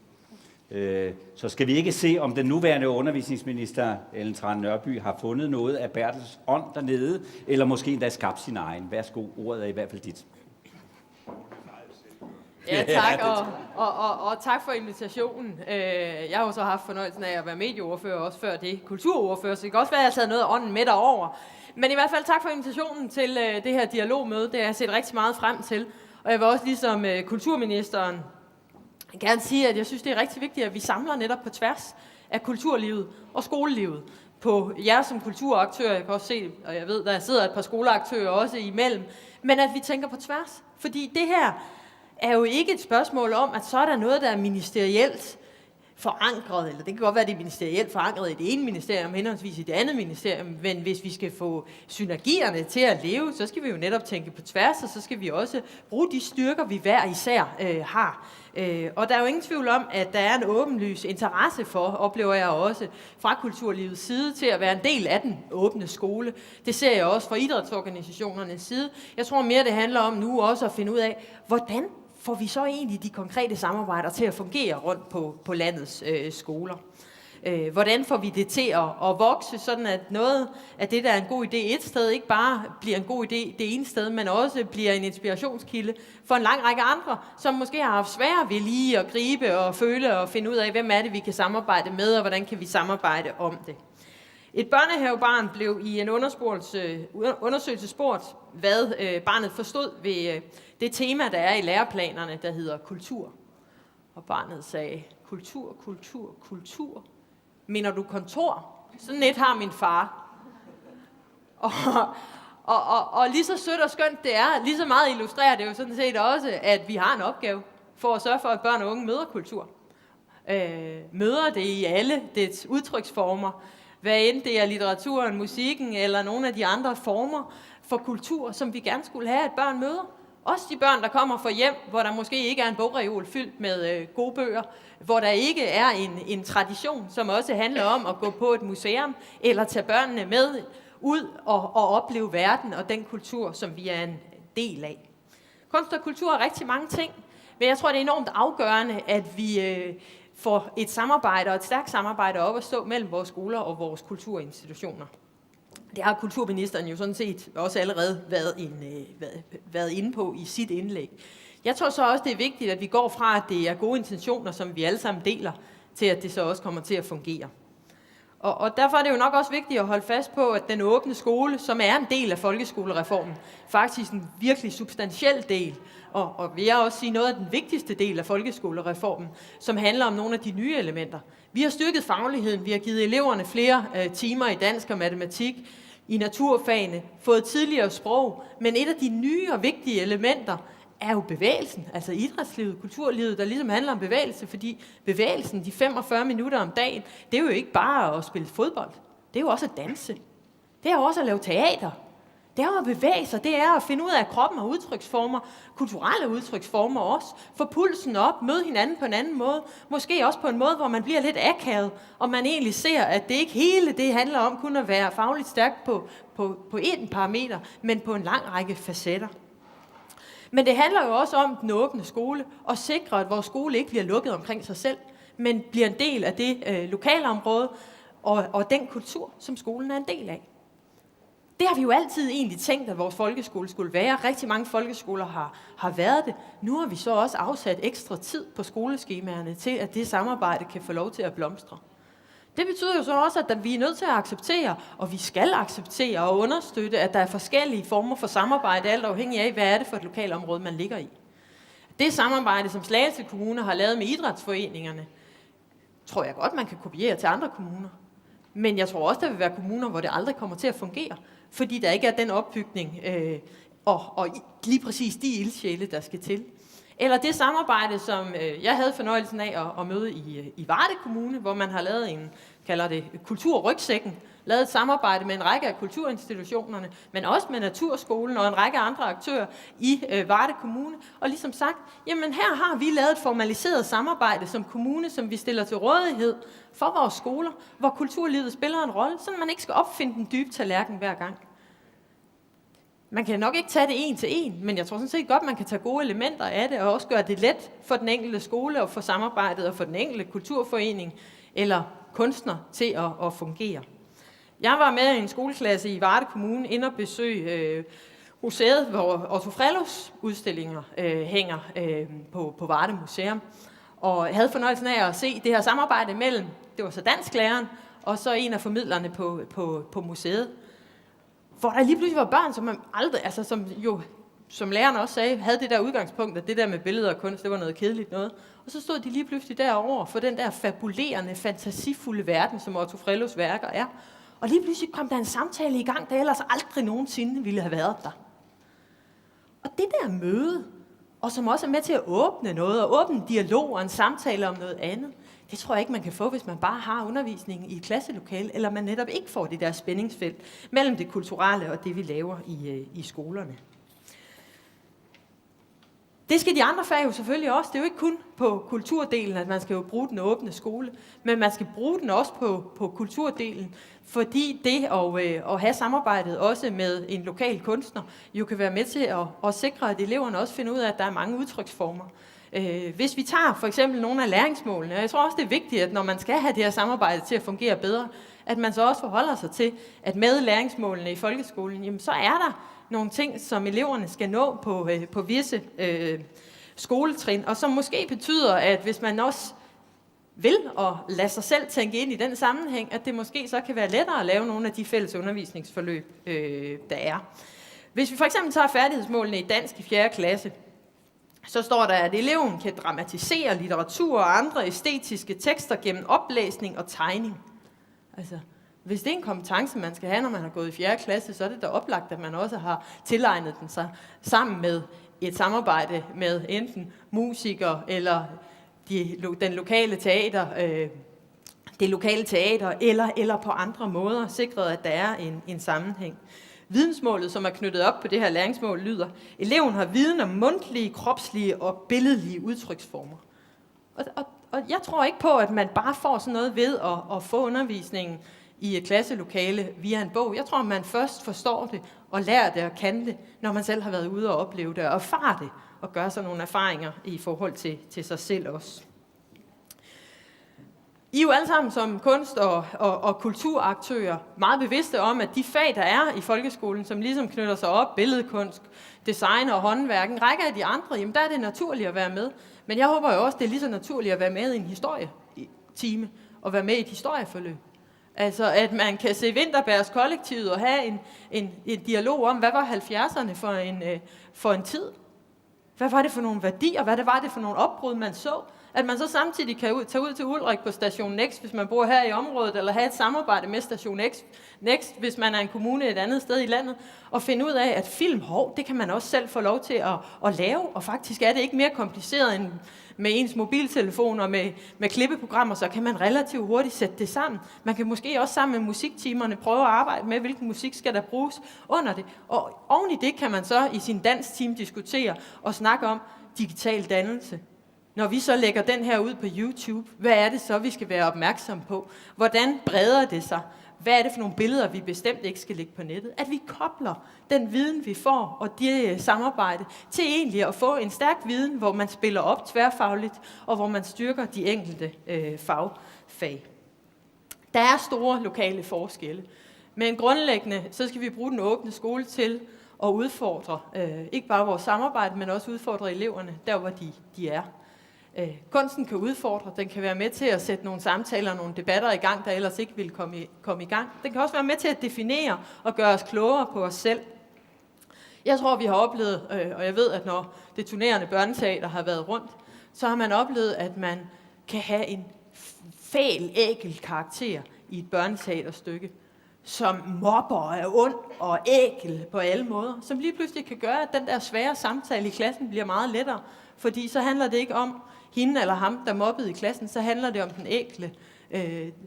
Så skal vi ikke se, om den nuværende undervisningsminister, Ellen Trane Nørby, har fundet noget af Bertels ånd dernede, eller måske endda skabt sin egen. Værsgo, ordet er i hvert fald dit. Ja, tak, og tak for invitationen. Jeg har jo så haft fornøjelsen af at være medieordfører, også før det kulturordfører, så det kan også være, at jeg har taget noget af ånden med derover. Men i hvert fald tak for invitationen til det her dialogmøde. Det har jeg set rigtig meget frem til. Og jeg vil også ligesom kulturministeren gerne sige, at jeg synes, det er rigtig vigtigt, at vi samler netop på tværs af kulturlivet og skolelivet. På jer som kulturaktører, jeg kan også se, og jeg ved, der sidder et par skoleaktører også imellem, men at vi tænker på tværs. Fordi det her er jo ikke et spørgsmål om, at så er der noget, der er ministerielt forankret, eller det kan godt være, at det er ministerielt forankret i det ene ministerium, henholdsvis i det andet ministerium, men hvis vi skal få synergierne til at leve, så skal vi jo netop tænke på tværs, og så skal vi også bruge de styrker, vi hver især har. Og der er jo ingen tvivl om, at der er en åbenlys interesse for, oplever jeg også, fra kulturlivets side til at være en del af den åbne skole. Det ser jeg også fra idrætsorganisationernes side. Jeg tror mere, det handler om nu også at finde ud af, hvordan får vi så egentlig de konkrete samarbejder til at fungere rundt på landets skoler. Hvordan får vi det til at vokse, sådan at noget af det, der er en god idé et sted, ikke bare bliver en god idé det ene sted, men også bliver en inspirationskilde for en lang række andre, som måske har haft svært ved lige at gribe og føle og finde ud af, hvem er det, vi kan samarbejde med, og hvordan kan vi samarbejde om det. Et børnehavebarn blev i en undersøgelse spurgt, hvad barnet forstod ved det tema, der er i læreplanerne, der hedder kultur. Og barnet sagde, kultur, kultur, kultur. Mener du kontor? Sådan et har min far. Og lige så sødt og skønt det er, lige så meget illustrerer det jo sådan set også, at vi har en opgave for at sørge for, at børn og unge møder kultur. Møder det i alle dets udtryksformer. Hvad end det er litteraturen, musikken eller nogle af de andre former for kultur, som vi gerne skulle have, at børn møder. Også de børn, der kommer fra hjem, hvor der måske ikke er en bogreol fyldt med gode bøger, hvor der ikke er en tradition, som også handler om at gå på et museum, eller tage børnene med ud og opleve verden og den kultur, som vi er en del af. Kunst og kultur er rigtig mange ting, men jeg tror, det er enormt afgørende, at vi får et samarbejde og et stærkt samarbejde op at stå mellem vores skoler og vores kulturinstitutioner. Det har kulturministeren jo sådan set også allerede været inde på i sit indlæg. Jeg tror så også, det er vigtigt, at vi går fra, at det er gode intentioner, som vi alle sammen deler, til at det så også kommer til at fungere. Og derfor er det jo nok også vigtigt at holde fast på, at den åbne skole, som er en del af folkeskolereformen, faktisk en virkelig substantiel del, og vil jeg også sige noget af den vigtigste del af folkeskolereformen, som handler om nogle af de nye elementer. Vi har styrket fagligheden, vi har givet eleverne flere timer i dansk og matematik, i naturfagene, fået tidligere sprog, men et af de nye og vigtige elementer er jo bevægelsen, altså idrætslivet, kulturlivet, der ligesom handler om bevægelse, fordi bevægelsen, de 45 minutter om dagen, det er jo ikke bare at spille fodbold, det er jo også at danse, det er jo også at lave teater, det er jo at bevæge sig, det er at finde ud af kroppen og udtryksformer, kulturelle udtryksformer også, få pulsen op, møde hinanden på en anden måde, måske også på en måde, hvor man bliver lidt akavet, og man egentlig ser, at det ikke hele det handler om kun at være fagligt stærk på én parameter, men på en lang række facetter. Men det handler jo også om den åbne skole, og sikre, at vores skole ikke bliver lukket omkring sig selv, men bliver en del af det lokalområde og den kultur, som skolen er en del af. Det har vi jo altid egentlig tænkt, at vores folkeskole skulle være. Rigtig mange folkeskoler har været det. Nu har vi så også afsat ekstra tid på skoleskemaerne til, at det samarbejde kan få lov til at blomstre. Det betyder jo så også, at vi er nødt til at acceptere, og vi skal acceptere og understøtte, at der er forskellige former for samarbejde, alt afhængig af, hvad er det for et lokalområde, man ligger i. Det samarbejde, som Slagelse Kommune har lavet med idrætsforeningerne, tror jeg godt, man kan kopiere til andre kommuner. Men jeg tror også, der vil være kommuner, hvor det aldrig kommer til at fungere, fordi der ikke er den opbygning og lige præcis de ildsjæle, der skal til. Eller det samarbejde, som jeg havde fornøjelsen af at møde i Varde Kommune, hvor man har lavet kalder det kulturrygsækken, lavet et samarbejde med en række af kulturinstitutionerne, men også med Naturskolen og en række andre aktører i Varde Kommune. Og ligesom sagt, jamen her har vi lavet et formaliseret samarbejde som kommune, som vi stiller til rådighed for vores skoler, hvor kulturlivet spiller en rolle, så man ikke skal opfinde den dybe tallerken hver gang. Man kan nok ikke tage det en til en, men jeg tror sådan set godt, man kan tage gode elementer af det, og også gøre det let for den enkelte skole og for samarbejdet og for den enkelte kulturforening eller kunstner til at fungere. Jeg var med i en skoleklasse i Varde Kommune inde og besøge museet, hvor Otto Frellus udstillinger hænger på Varde Museum. Og jeg havde fornøjelsen af at se det her samarbejde mellem, det var så dansklæreren, og så en af formidlerne på museet. Hvor der lige pludselig var børn, som man aldrig, altså som læreren også sagde, havde det der udgangspunkt, at det der med billeder og kunst, det var noget kedeligt noget. Og så stod de lige pludselig derovre for den der fabulerende, fantasifulde verden, som Otto Frellus værker er. Og lige pludselig kom der en samtale i gang, der ellers aldrig nogensinde ville have været der. Og det der møde, og som også er med til at åbne noget, og åbne en dialog og en samtale om noget andet, det tror jeg ikke, man kan få, hvis man bare har undervisningen i et klasselokale, eller man netop ikke får det der spændingsfelt mellem det kulturelle og det, vi laver i skolerne. Det skal de andre fag jo selvfølgelig også. Det er jo ikke kun på kulturdelen, at man skal jo bruge den åbne skole, men man skal bruge den også på kulturdelen, fordi det at have samarbejdet også med en lokal kunstner, jo kan være med til at sikre, at eleverne også finder ud af, at der er mange udtryksformer. Hvis vi tager for eksempel nogle af læringsmålene, og jeg tror også, det er vigtigt, at når man skal have det her samarbejde til at fungere bedre, at man så også forholder sig til, at med læringsmålene i folkeskolen, jamen, så er der nogle ting, som eleverne skal nå på visse skoletrin, og som måske betyder, at hvis man også vil og lade sig selv tænke ind i den sammenhæng, at det måske så kan være lettere at lave nogle af de fælles undervisningsforløb, der er. Hvis vi for eksempel tager færdighedsmålene i dansk i 4. klasse, så står der, at eleven kan dramatisere litteratur og andre æstetiske tekster gennem oplæsning og tegning. Altså, hvis det er en kompetence, man skal have, når man har gået i 4. klasse, så er det da oplagt, at man også har tilegnet den sig sammen med et samarbejde med enten musikere eller det lokale teater eller på andre måder sikret, at der er en sammenhæng. Vidensmålet, som er knyttet op på det her læringsmål, lyder: eleven har viden om mundtlige, kropslige og billedlige udtryksformer. Og jeg tror ikke på, at man bare får sådan noget ved at få undervisningen i et klasselokale via en bog. Jeg tror, at man først forstår det og lærer det og kan det, når man selv har været ude og opleve det og erfare det og gøre sig nogle erfaringer i forhold til sig selv også. I er jo alle sammen som kunst- og kulturaktører meget bevidste om, at de fag, der er i folkeskolen, som ligesom knytter sig op, billedkunst, design og håndværk, en række af de andre, jamen der er det naturligt at være med. Men jeg håber jo også, det er lige så naturligt at være med i en historietime og være med i et historieforløb. Altså, at man kan se Vinterbergs kollektivet og have en dialog om, hvad var 70'erne for en tid? Hvad var det for nogle værdier? Hvad var det for nogle opbrud, man så? At man så samtidig kan tage ud til Ulrik på Station Next, hvis man bor her i området, eller have et samarbejde med Station Next, hvis man er en kommune et andet sted i landet, og finde ud af, at film, det kan man også selv få lov til at lave, og faktisk er det ikke mere kompliceret end med ens mobiltelefon og med klippeprogrammer, så kan man relativt hurtigt sætte det sammen. Man kan måske også sammen med musiktimerne prøve at arbejde med, hvilken musik skal der bruges under det. Og oven i det kan man så i sin dansteam diskutere og snakke om digital dannelse. Når vi så lægger den her ud på YouTube, hvad er det så, vi skal være opmærksom på? Hvordan breder det sig? Hvad er det for nogle billeder, vi bestemt ikke skal lægge på nettet? At vi kobler den viden, vi får, og det samarbejde, til egentlig at få en stærk viden, hvor man spiller op tværfagligt, og hvor man styrker de enkelte fagfag. Der er store lokale forskelle, men grundlæggende så skal vi bruge den åbne skole til at udfordre ikke bare vores samarbejde, men også udfordre eleverne der, hvor de er. Kunsten kan udfordre, den kan være med til at sætte nogle samtaler og nogle debatter i gang, der ellers ikke ville komme i gang. Den kan også være med til at definere og gøre os klogere på os selv. Jeg tror, vi har oplevet, og jeg ved, at når det turnerende børneteater har været rundt, så har man oplevet, at man kan have en fæl, ækel karakter i et børneteaterstykke, som mobber og er ond og ækel på alle måder, som lige pludselig kan gøre, at den der svære samtale i klassen bliver meget lettere, fordi så handler det ikke om hende eller ham, der mobbede i klassen, så handler det om den ækle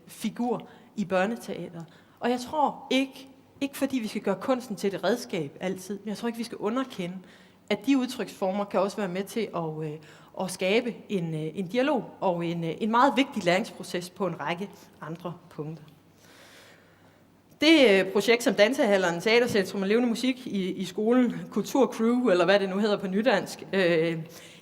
figur i børneteateret. Og jeg tror ikke fordi vi skal gøre kunsten til et redskab altid, men jeg tror ikke, vi skal underkende, at de udtryksformer kan også være med til at skabe en dialog og en meget vigtig læringsproces på en række andre punkter. Det projekt, som Dansehallerne, Teatercentrum og Levende Musik i skolen, Kulturcrew, eller hvad det nu hedder på nydansk,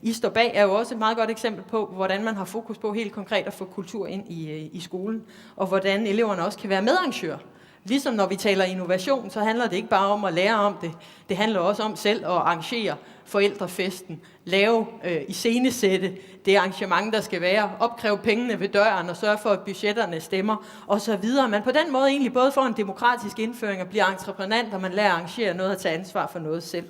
I står bag, er jo også et meget godt eksempel på, hvordan man har fokus på helt konkret at få kultur ind i skolen, og hvordan eleverne også kan være medarrangører. Ligesom når vi taler innovation, så handler det ikke bare om at lære om det. Det handler også om selv at arrangere forældrefesten, lave, iscenesætte det arrangement, der skal være, opkræve pengene ved døren og sørge for, at budgetterne stemmer osv. Man på den måde egentlig både får en demokratisk indføring og bliver entreprenant, og man lærer at arrangere noget og tage ansvar for noget selv.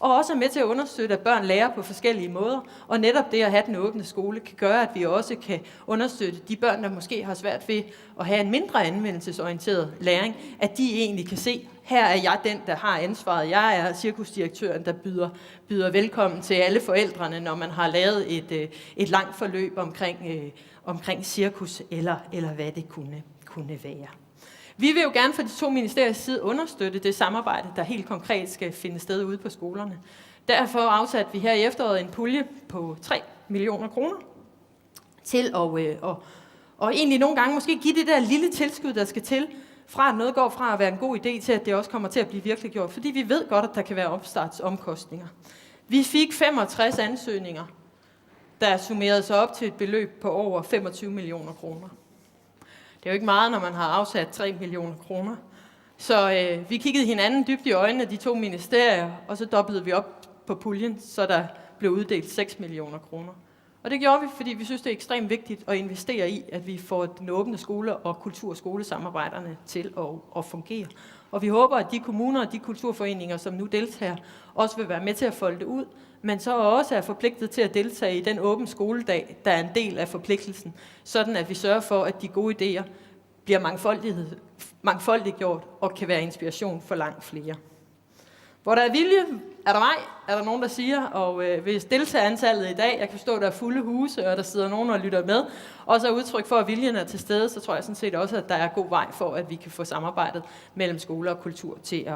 Og også er med til at understøtte, at børn lærer på forskellige måder, og netop det at have den åbne skole kan gøre, at vi også kan understøtte de børn, der måske har svært ved at have en mindre anvendelsesorienteret læring, at de egentlig kan se, her er jeg den, der har ansvaret. Jeg er cirkusdirektøren, der byder velkommen til alle forældrene, når man har lavet et langt forløb omkring cirkus, eller hvad det kunne være. Vi vil jo gerne fra de to ministeriers side understøtte det samarbejde, der helt konkret skal finde sted ude på skolerne. Derfor afsatte vi her i efteråret en pulje på 3 millioner kroner til at egentlig nogle gange måske give det der lille tilskud, der skal til, fra at noget går fra at være en god idé til, at det også kommer til at blive virkelig gjort. Fordi vi ved godt, at der kan være opstartsomkostninger. Vi fik 65 ansøgninger, der summerede sig op til et beløb på over 25 millioner kroner. Det er jo ikke meget, når man har afsat 3 millioner kroner. Så vi kiggede hinanden dybt i øjnene af de to ministerier, og så doblede vi op på puljen, så der blev uddelt 6 millioner kroner. Og det gjorde vi, fordi vi synes, det er ekstremt vigtigt at investere i, at vi får den åbne skole og kulturskolesamarbejderne til at fungere. Og vi håber, at de kommuner og de kulturforeninger, som nu deltager, også vil være med til at folde det ud, men så også er forpligtet til at deltage i den åbne skoledag, der er en del af forpligtelsen, sådan at vi sørger for, at de gode idéer bliver mangfoldiggjort og kan være inspiration for langt flere. Hvor der er vilje, er der vej, er der nogen, der siger, og hvis deltagerantallet i dag, jeg kan forstå, at der er fulde huse, og der sidder nogen og lytter med, også er udtryk for, at viljen er til stede, så tror jeg sådan set også, at der er god vej for, at vi kan få samarbejdet mellem skole og kultur til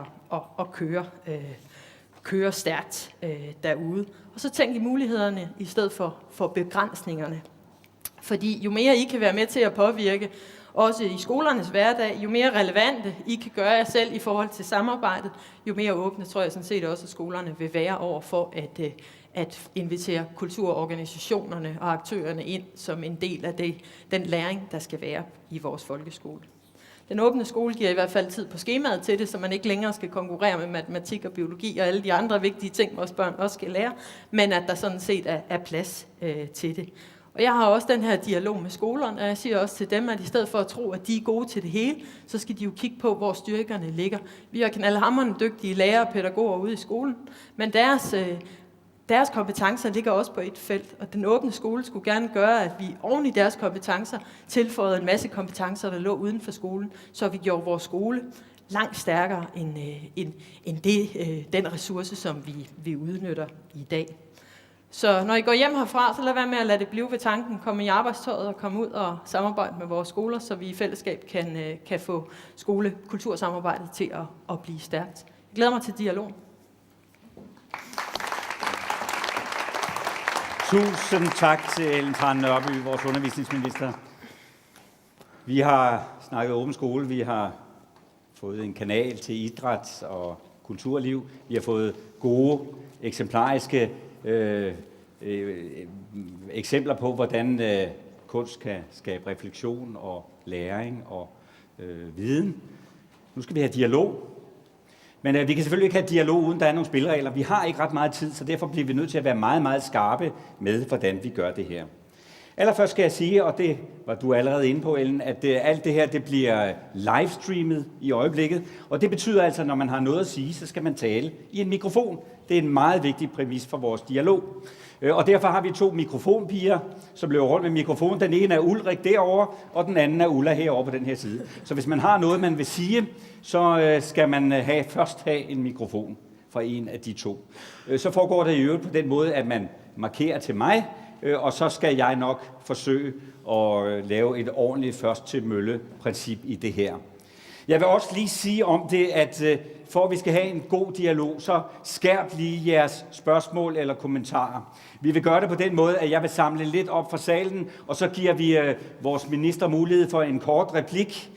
at køre stærkt derude. Og så tænk i mulighederne i stedet for begrænsningerne. Fordi jo mere I kan være med til at påvirke, også i skolernes hverdag, jo mere relevante I kan gøre jer selv i forhold til samarbejdet, jo mere åbne tror jeg sådan set også, at skolerne vil være over for at invitere kulturorganisationerne og aktørerne ind som en del af den læring, der skal være i vores folkeskole. Den åbne skole giver i hvert fald tid på skemaet til det, så man ikke længere skal konkurrere med matematik og biologi og alle de andre vigtige ting, vores børn også skal lære, men at der sådan set er plads til det. Og jeg har også den her dialog med skolerne, og jeg siger også til dem, at i stedet for at tro, at de er gode til det hele, så skal de jo kigge på, hvor styrkerne ligger. Vi har knaldhamrende dygtige lærere og pædagoger ude i skolen, men deres kompetencer ligger også på et felt, og den åbne skole skulle gerne gøre, at vi oven i deres kompetencer tilføjede en masse kompetencer, der lå uden for skolen, så vi gjorde vores skole langt stærkere end den ressource, som vi udnytter i dag. Så når I går hjem herfra, så lad være med at lade det blive ved tanken. Kom i arbejdstøjet og kom ud og samarbejde med vores skoler, så vi i fællesskab kan få skole-kultursamarbejdet til at blive stærkt. Jeg glæder mig til dialogen. Tusind tak til Ellen Trane Nørby, vores undervisningsminister. Vi har snakket åben skole, vi har fået en kanal til idræt og kulturliv, vi har fået gode, eksemplariske eksempler på, hvordan kunst kan skabe refleksion og læring og viden. Nu skal vi have dialog. Men vi kan selvfølgelig ikke have dialog, uden der er nogle spilleregler. Vi har ikke ret meget tid, så derfor bliver vi nødt til at være meget, meget skarpe med, hvordan vi gør det her. Allerførst skal jeg sige, og det var du allerede inde på, Ellen, at alt det her det bliver livestreamet i øjeblikket. Og det betyder altså, at når man har noget at sige, så skal man tale i en mikrofon. Det er en meget vigtig præmis for vores dialog. Og derfor har vi 2 mikrofonpiger, som løber rundt med mikrofonen. Den ene er Ulrik derovre, og den anden er Ulla herovre på den her side. Så hvis man har noget, man vil sige, så skal man først have en mikrofon fra en af de 2. Så foregår det i øvrigt på den måde, at man markerer til mig, og så skal jeg nok forsøge at lave et ordentligt først-til-mølle-princip i det her. Jeg vil også lige sige om det, at for at vi skal have en god dialog, så skærp lige jeres spørgsmål eller kommentarer. Vi vil gøre det på den måde, at jeg vil samle lidt op fra salen, og så giver vi vores minister mulighed for en kort replik.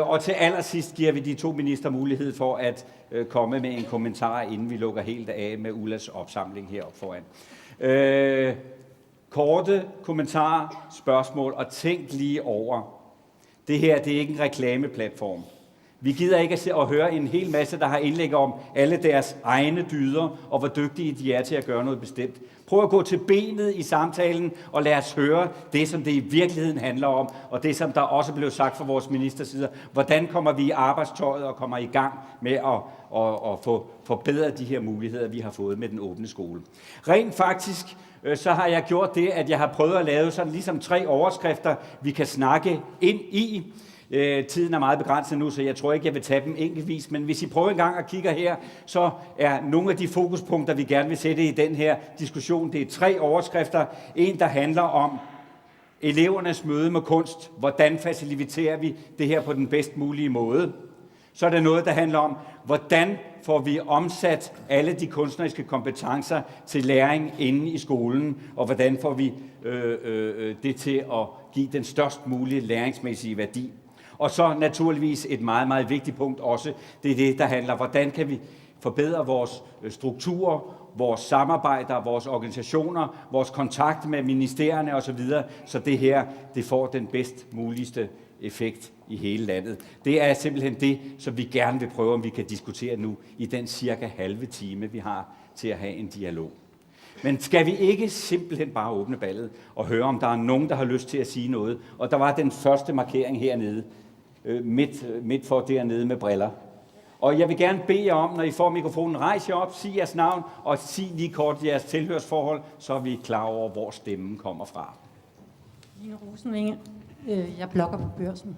Og til allersidst giver vi de 2 minister mulighed for at komme med en kommentar, inden vi lukker helt af med Ullas opsamling heroppe foran. Korte kommentarer, spørgsmål, og tænk lige over. Det her, det er ikke en reklameplatform. Vi gider ikke at høre en hel masse, der har indlæg om alle deres egne dyder, og hvor dygtige de er til at gøre noget bestemt. Prøv at gå til benet i samtalen, og lad os høre det, som det i virkeligheden handler om, og det, som der også blev sagt fra vores ministersider. Hvordan kommer vi i arbejdstøjet og kommer i gang med at få forbedret de her muligheder, vi har fået med den åbne skole. Rent faktisk, så har jeg gjort det, at jeg har prøvet at lave sådan ligesom 3 overskrifter, vi kan snakke ind i. Tiden er meget begrænset nu, så jeg tror ikke, jeg vil tage dem enkeltvis, men hvis I prøver en gang at kigge her, så er nogle af de fokuspunkter, vi gerne vil sætte i den her diskussion, det er 3 overskrifter. En, der handler om elevernes møde med kunst. Hvordan faciliterer vi det her på den bedst mulige måde? Så er der noget, der handler om, hvordan får vi omsat alle de kunstneriske kompetencer til læring inde i skolen, og hvordan får vi det til at give den størst mulige læringsmæssige værdi. Og så naturligvis et meget, meget vigtigt punkt også, det er det, der handler om, hvordan kan vi forbedre vores strukturer, vores samarbejder, vores organisationer, vores kontakt med ministerierne osv., så det her det får den bedst muligste effekt i hele landet. Det er simpelthen det, som vi gerne vil prøve, om vi kan diskutere nu i den cirka halve time, vi har til at have en dialog. Men skal vi ikke simpelthen bare åbne ballet og høre, om der er nogen, der har lyst til at sige noget? Og der var den første markering hernede, midt for dernede med briller. Og jeg vil gerne bede jer om, når I får mikrofonen, rejse jer op, sig jeres navn, og sig lige kort jeres tilhørsforhold, så er vi klar over, hvor stemmen kommer fra. Line Rosenvinge, jeg blogger på Børsen,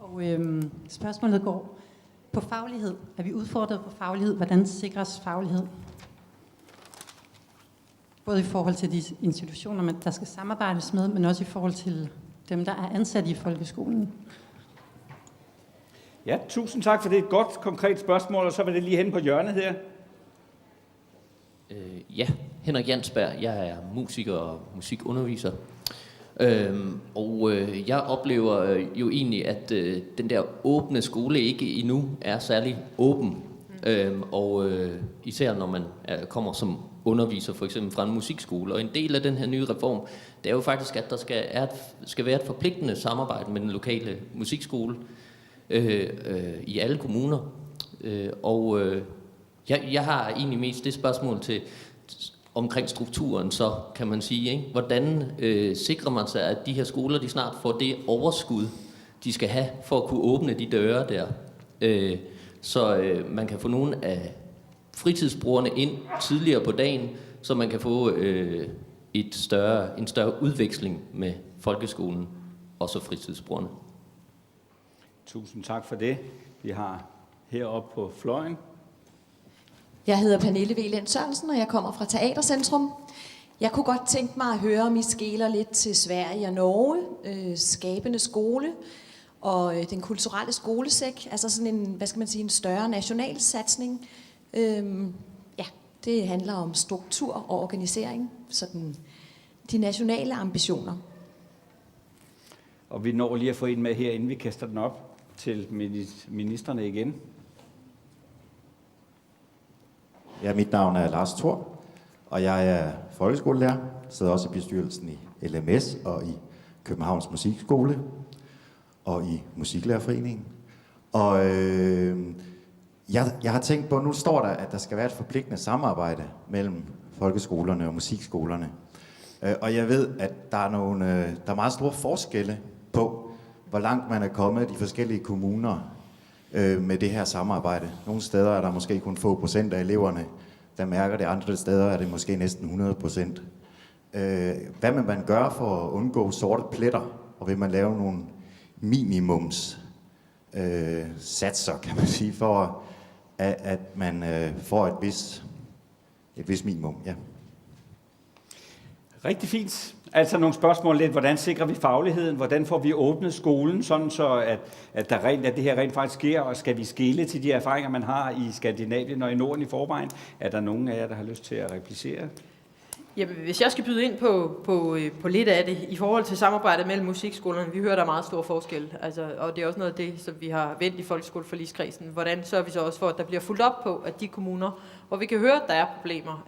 og spørgsmålet går på faglighed. Er vi udfordret på faglighed? Hvordan sikres faglighed? Både i forhold til de institutioner, der skal samarbejdes med, men også i forhold til dem, der er ansat i folkeskolen. Ja, tusind tak for det. Et godt, konkret spørgsmål, og så var det lige hen på hjørnet her. Ja, Henrik Jansberg. Jeg er musiker og musikunderviser. Jeg oplever jo egentlig, at den der åbne skole ikke endnu er særlig åben. Især når man kommer som underviser for eksempel fra en musikskole. Og en del af den her nye reform, det er jo faktisk, at der skal være et forpligtende samarbejde med den lokale musikskole i alle kommuner. Jeg har egentlig mest det spørgsmål til omkring strukturen, så kan man sige, ikke? Hvordan sikrer man sig, at de her skoler, de snart får det overskud, de skal have for at kunne åbne de døre der, så man kan få nogle af fritidsbrugerne ind tidligere på dagen, så man kan få en større udveksling med folkeskolen og så fritidsbrugerne. Tusind tak for det. Vi har heroppe på fløjen. Jeg hedder Pernille Velend Sørensen, og jeg kommer fra Teatercentrum. Jeg kunne godt tænke mig at høre, om I skeler lidt til Sverige og Norge, Skabende Skole og den kulturelle skolesæk, altså sådan en, en større national satsning. Det handler om struktur og organisering, sådan de nationale ambitioner. Og vi når lige at få en med her, inden vi kaster den op til ministerne igen. Ja, mit navn er Lars Thor, og jeg er folkeskolelærer. Jeg sidder også i bestyrelsen i LMS og i Københavns Musikskole og i Musiklærerforeningen. Og jeg har tænkt på, nu står der, at der skal være et forpligtende samarbejde mellem folkeskolerne og musikskolerne. Og jeg ved, at der er meget store forskelle på, hvor langt man er kommet i de forskellige kommuner med det her samarbejde. Nogle steder er der måske kun få procent af eleverne, der mærker det. Andre steder er det måske næsten 100%. Hvad vil man gøre for at undgå sorte pletter? Og vil man lave nogle minimums satser, kan man sige, for at man får et vis minimum? Ja. Rigtig fint. Altså nogle spørgsmål lidt, hvordan sikrer vi fagligheden? Hvordan får vi åbnet skolen, sådan så at det her rent faktisk sker? Og skal vi skele til de erfaringer, man har i Skandinavien og i Norden i forvejen? Er der nogen af jer, der har lyst til at replicere? Jamen, hvis jeg skal byde ind på lidt af det, i forhold til samarbejdet mellem musikskolerne, vi hører, der er meget stor forskel, altså, og det er også noget af det, som vi har vendt i folkeskoleforligskredsen. Hvordan sørger vi så også for, at der bliver fulgt op på, at de kommuner, hvor vi kan høre, at der er problemer,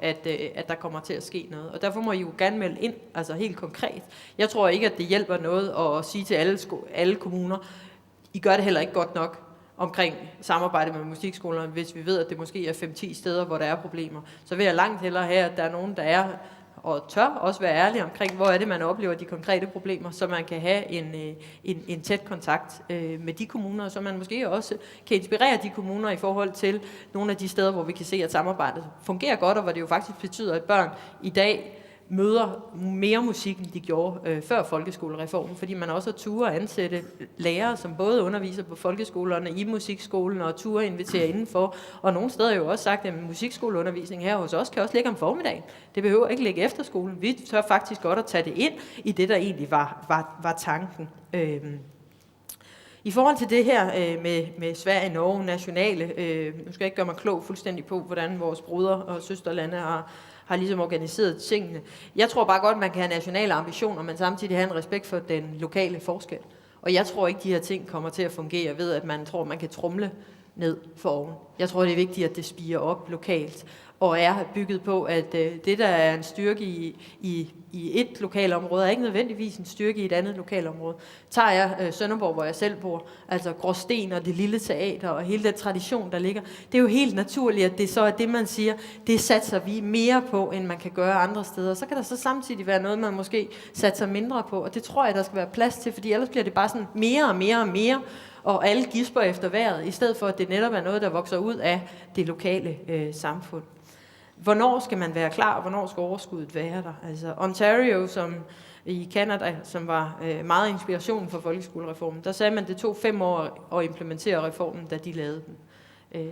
at der kommer til at ske noget. Og derfor må I jo gerne melde ind, altså helt konkret. Jeg tror ikke, at det hjælper noget at sige til alle kommuner, I gør det heller ikke godt nok omkring samarbejde med musikskolerne, hvis vi ved, at det måske er 5-10 steder, hvor der er problemer. Så vil jeg langt hellere have, at der er nogen, der er og tør også være ærlige omkring, hvor er det, man oplever de konkrete problemer, så man kan have en tæt kontakt med de kommuner, så man måske også kan inspirere de kommuner i forhold til nogle af de steder, hvor vi kan se, at samarbejdet fungerer godt, og hvor det jo faktisk betyder, at børn i dag møder mere musik, end de gjorde før folkeskolereformen, fordi man også har ture at ansætte lærere, som både underviser på folkeskolerne, i musikskolen, og ture invitere indenfor. Og nogle steder har jo også sagt, at musikskoleundervisning her hos os kan også ligge om formiddagen. Det behøver ikke ligge efter skolen. Vi tør faktisk godt at tage det ind i det, der egentlig var tanken. I forhold til det her med Sverige, Norge, nationale, nu skal jeg ikke gøre mig klog fuldstændig på, hvordan vores broder- og søsterlande har ligesom organiseret tingene. Jeg tror bare godt, man kan have nationale ambitioner, men samtidig have en respekt for den lokale forskel. Og jeg tror ikke, de her ting kommer til at fungere ved, at man tror, man kan tromle ned for oven. Jeg tror, det er vigtigt, at det spiger op lokalt, og er bygget på, at det, der er en styrke i et lokalområde, er ikke nødvendigvis en styrke i et andet lokalområde. Tager jeg Sønderborg, hvor jeg selv bor, altså Gråsten og det lille teater og hele den tradition, der ligger, det er jo helt naturligt, at det så er det, man siger, det satser vi mere på, end man kan gøre andre steder. Så kan der så samtidig være noget, man måske satser mindre på, og det tror jeg, der skal være plads til, fordi ellers bliver det bare sådan mere og mere og mere, og alle gisper efter vejret, i stedet for, at det netop er noget, der vokser ud af det lokale samfund. Hvornår skal man være klar, og hvornår skal overskuddet være der? Altså Ontario, som i Canada, som var meget inspiration for folkeskolereformen, der sagde man, at det tog 5 år at implementere reformen, da de lavede den.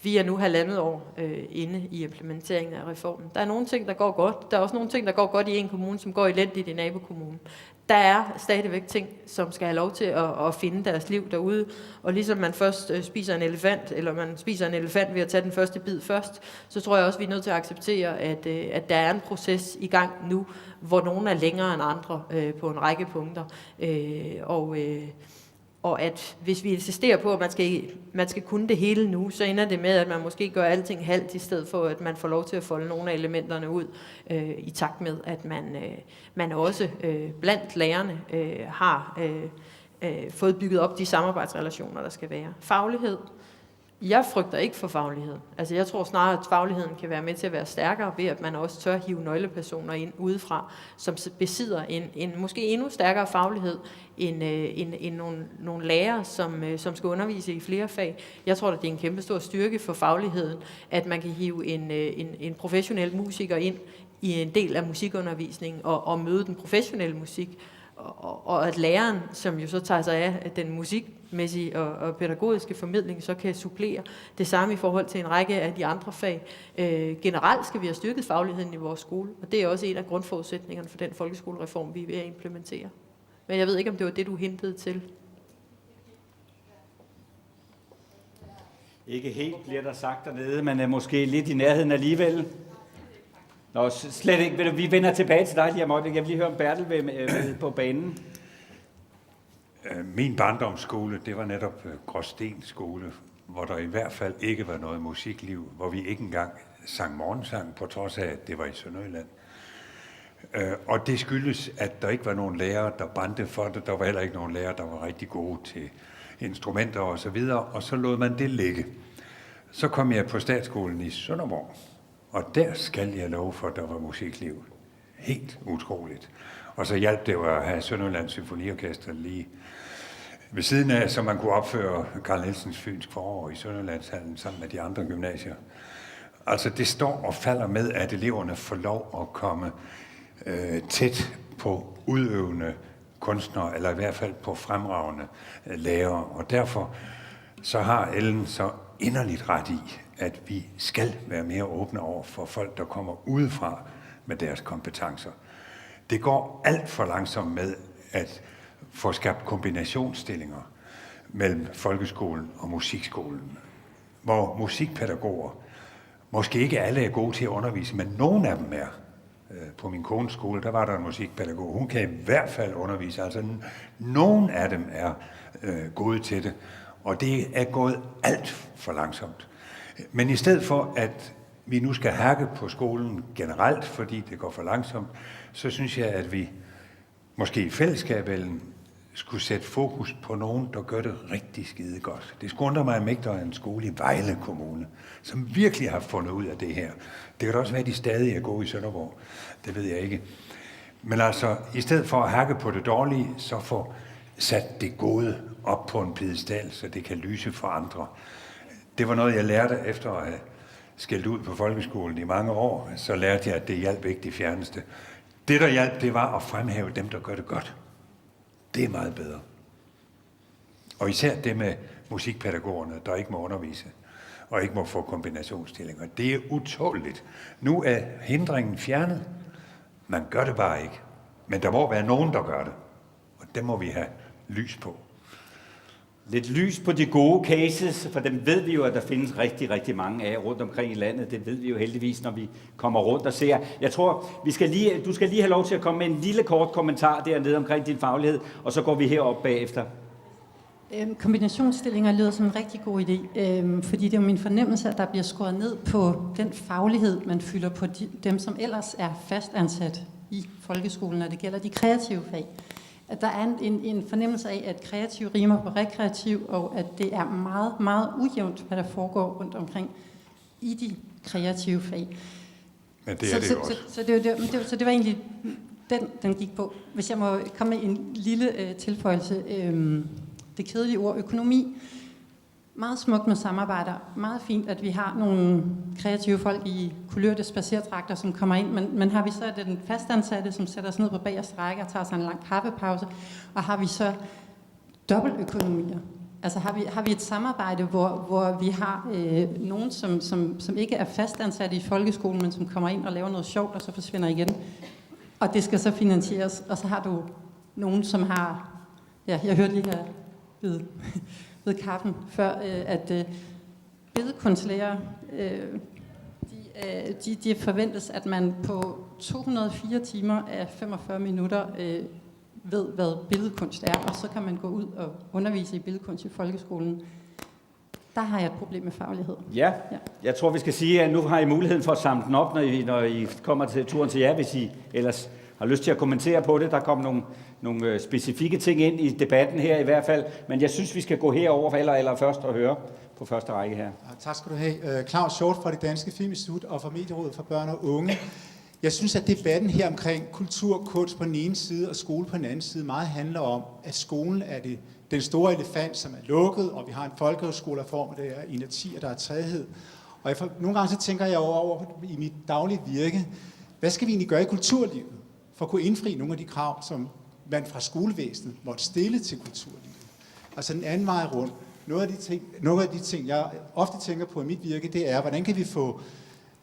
Vi er nu 1,5 år inde i implementeringen af reformen. Der er nogle ting, der går godt. Der er også nogle ting, der går godt i en kommune, som går elendigt i nabokommunen. Der er stadigvæk ting, som skal have lov til at finde deres liv derude. Og ligesom man først spiser en elefant, eller man spiser en elefant ved at tage den første bid først, så tror jeg også, vi er nødt til at acceptere, at der er en proces i gang nu, hvor nogle er længere end andre på en række punkter. Og at hvis vi insisterer på, at man skal kunne det hele nu, så ender det med, at man måske gør alting halvt, i stedet for, at man får lov til at folde nogle af elementerne ud, i takt med, at man også blandt lærerne har fået bygget op de samarbejdsrelationer, der skal være. Faglighed. Jeg frygter ikke for faglighed. Altså jeg tror snarere, at fagligheden kan være med til at være stærkere ved, at man også tør hive nøglepersoner ind udefra, som besidder en måske endnu stærkere faglighed end nogle lærere, som skal undervise i flere fag. Jeg tror, at det er en kæmpe stor styrke for fagligheden, at man kan hive en professionel musiker ind i en del af musikundervisningen og møde den professionelle musik, og at læreren, som jo så tager sig af den musikmæssige og pædagogiske formidling, så kan supplere det samme i forhold til en række af de andre fag. Generelt skal vi have styrket fagligheden i vores skole, og det er også en af grundforudsætningerne for den folkeskolereform, vi er ved at implementere. Men jeg ved ikke, om det var det, du hintede til. Ikke helt bliver der sagt dernede, men måske lidt i nærheden alligevel. Nå, slet ikke. Vi vender tilbage til dig lige om øjeblikket. Jeg vil lige høre om Bertel med på banen. Min barndomsskole, det var netop Gråsten skole, hvor der i hvert fald ikke var noget musikliv, hvor vi ikke engang sang morgensang, på trods af, at det var i Sønderjylland. Og det skyldes, at der ikke var nogen lærere, der brændte for det. Der var heller ikke nogen lærere, der var rigtig gode til instrumenter og så videre, og så lod man det ligge. Så kom jeg på statsskolen i Sønderborg, og der skal jeg love for, at der var musikliv. Helt utroligt. Og så hjalp det jo at have Sønderjyllands Symfoniorkester lige ved siden af, så man kunne opføre Carl Nielsens Fynsk Forår i Sønderjyllandshallen sammen med de andre gymnasier. Altså det står og falder med, at eleverne får lov at komme tæt på udøvende kunstnere, eller i hvert fald på fremragende lærere. Og derfor så har Ellen så inderligt ret i, at vi skal være mere åbne over for folk, der kommer udefra med deres kompetencer. Det går alt for langsomt med at få skabt kombinationsstillinger mellem folkeskolen og musikskolen, hvor musikpædagoger, måske ikke alle er gode til at undervise, men nogen af dem er. På min kones skole, der var der en musikpædagog. Hun kan i hvert fald undervise. Altså, nogen af dem er gode til det, og det er gået alt for langsomt. Men i stedet for, at vi nu skal hakke på skolen generelt, fordi det går for langsomt, så synes jeg, at vi måske i fællesskab skulle sætte fokus på nogen, der gør det rigtig skide godt. Det skulle undre mig, om ikke der er en skole i Vejle Kommune, som virkelig har fundet ud af det her. Det kan da også være, at de stadig er gode i Sønderborg. Det ved jeg ikke. Men altså, i stedet for at hakke på det dårlige, så få sat det gode op på en piedestal, så det kan lyse for andre. Det var noget, jeg lærte efter at have skældt ud på folkeskolen i mange år. Så lærte jeg, at det hjalp ikke de fjerneste. Det, der hjalp, det var at fremhæve dem, der gør det godt. Det er meget bedre. Og især det med musikpædagogerne, der ikke må undervise, og ikke må få kombinationsstillinger. Det er utåligt. Nu er hindringen fjernet. Man gør det bare ikke. Men der må være nogen, der gør det. Og det må vi have lys på. Lidt lys på de gode cases, for dem ved vi jo, at der findes rigtig, rigtig mange af rundt omkring i landet. Det ved vi jo heldigvis, når vi kommer rundt og ser. Jeg tror, du skal lige have lov til at komme med en lille kort kommentar dernede omkring din faglighed, og så går vi herop bagefter. Kombinationsstillinger lyder som en rigtig god idé, fordi det er jo min fornemmelse, at der bliver skåret ned på den faglighed, man fylder på dem, som ellers er fastansat i folkeskolen, når det gælder de kreative fag. At der er en fornemmelse af, at kreativ rimer på rekreativ, og at det er meget, meget ujævnt, hvad der foregår rundt omkring i de kreative fag. Men det er det jo også. Så det var egentlig den gik på. Hvis jeg må komme med en lille tilføjelse. Det kedelige ord økonomi. Meget smukt med samarbejder. Meget fint, at vi har nogle kreative folk i kulørte spacerdragter, som kommer ind. Men har vi så den fastansatte, som sætter sig ned på bagerste række og tager sig en lang kaffepause? Og har vi så dobbeltøkonomier? Altså har vi et samarbejde, hvor vi har nogen, som ikke er fastansatte i folkeskolen, men som kommer ind og laver noget sjovt, og så forsvinder igen. Og det skal så finansieres. Og så har du nogen, som har... Ja, jeg hørte lige her ved kaffen før, at billedkunstlærer, de forventes, at man på 204 timer af 45 minutter ved, hvad billedkunst er, og så kan man gå ud og undervise i billedkunst i folkeskolen. Der har jeg et problem med faglighed. Ja, jeg tror, vi skal sige, at nu har I muligheden for at samle den op, når I kommer til turen til jer, hvis I ellers har lyst til at kommentere på det. Der kom nogle specifikke ting ind i debatten her i hvert fald, men jeg synes, vi skal gå herover eller først og høre på første række her. Tak skal du have. Claus Short fra det Danske Filminstitut og fra Medierådet for Børn og Unge. Jeg synes, at debatten her omkring kultur og kunst på den ene side og skole på den anden side meget handler om, at skolen er den store elefant, som er lukket, og vi har en folkehøjskolereform, og det er en af 10, og der er træhed. Og nogle gange så tænker jeg over i mit daglige virke, hvad skal vi egentlig gøre i kulturlivet for at kunne indfri nogle af de krav, som man fra skolevæsenet måtte stille til kulturlivet? Altså den anden vej rundt. Nogle af de ting, jeg ofte tænker på i mit virke, det er, hvordan kan vi få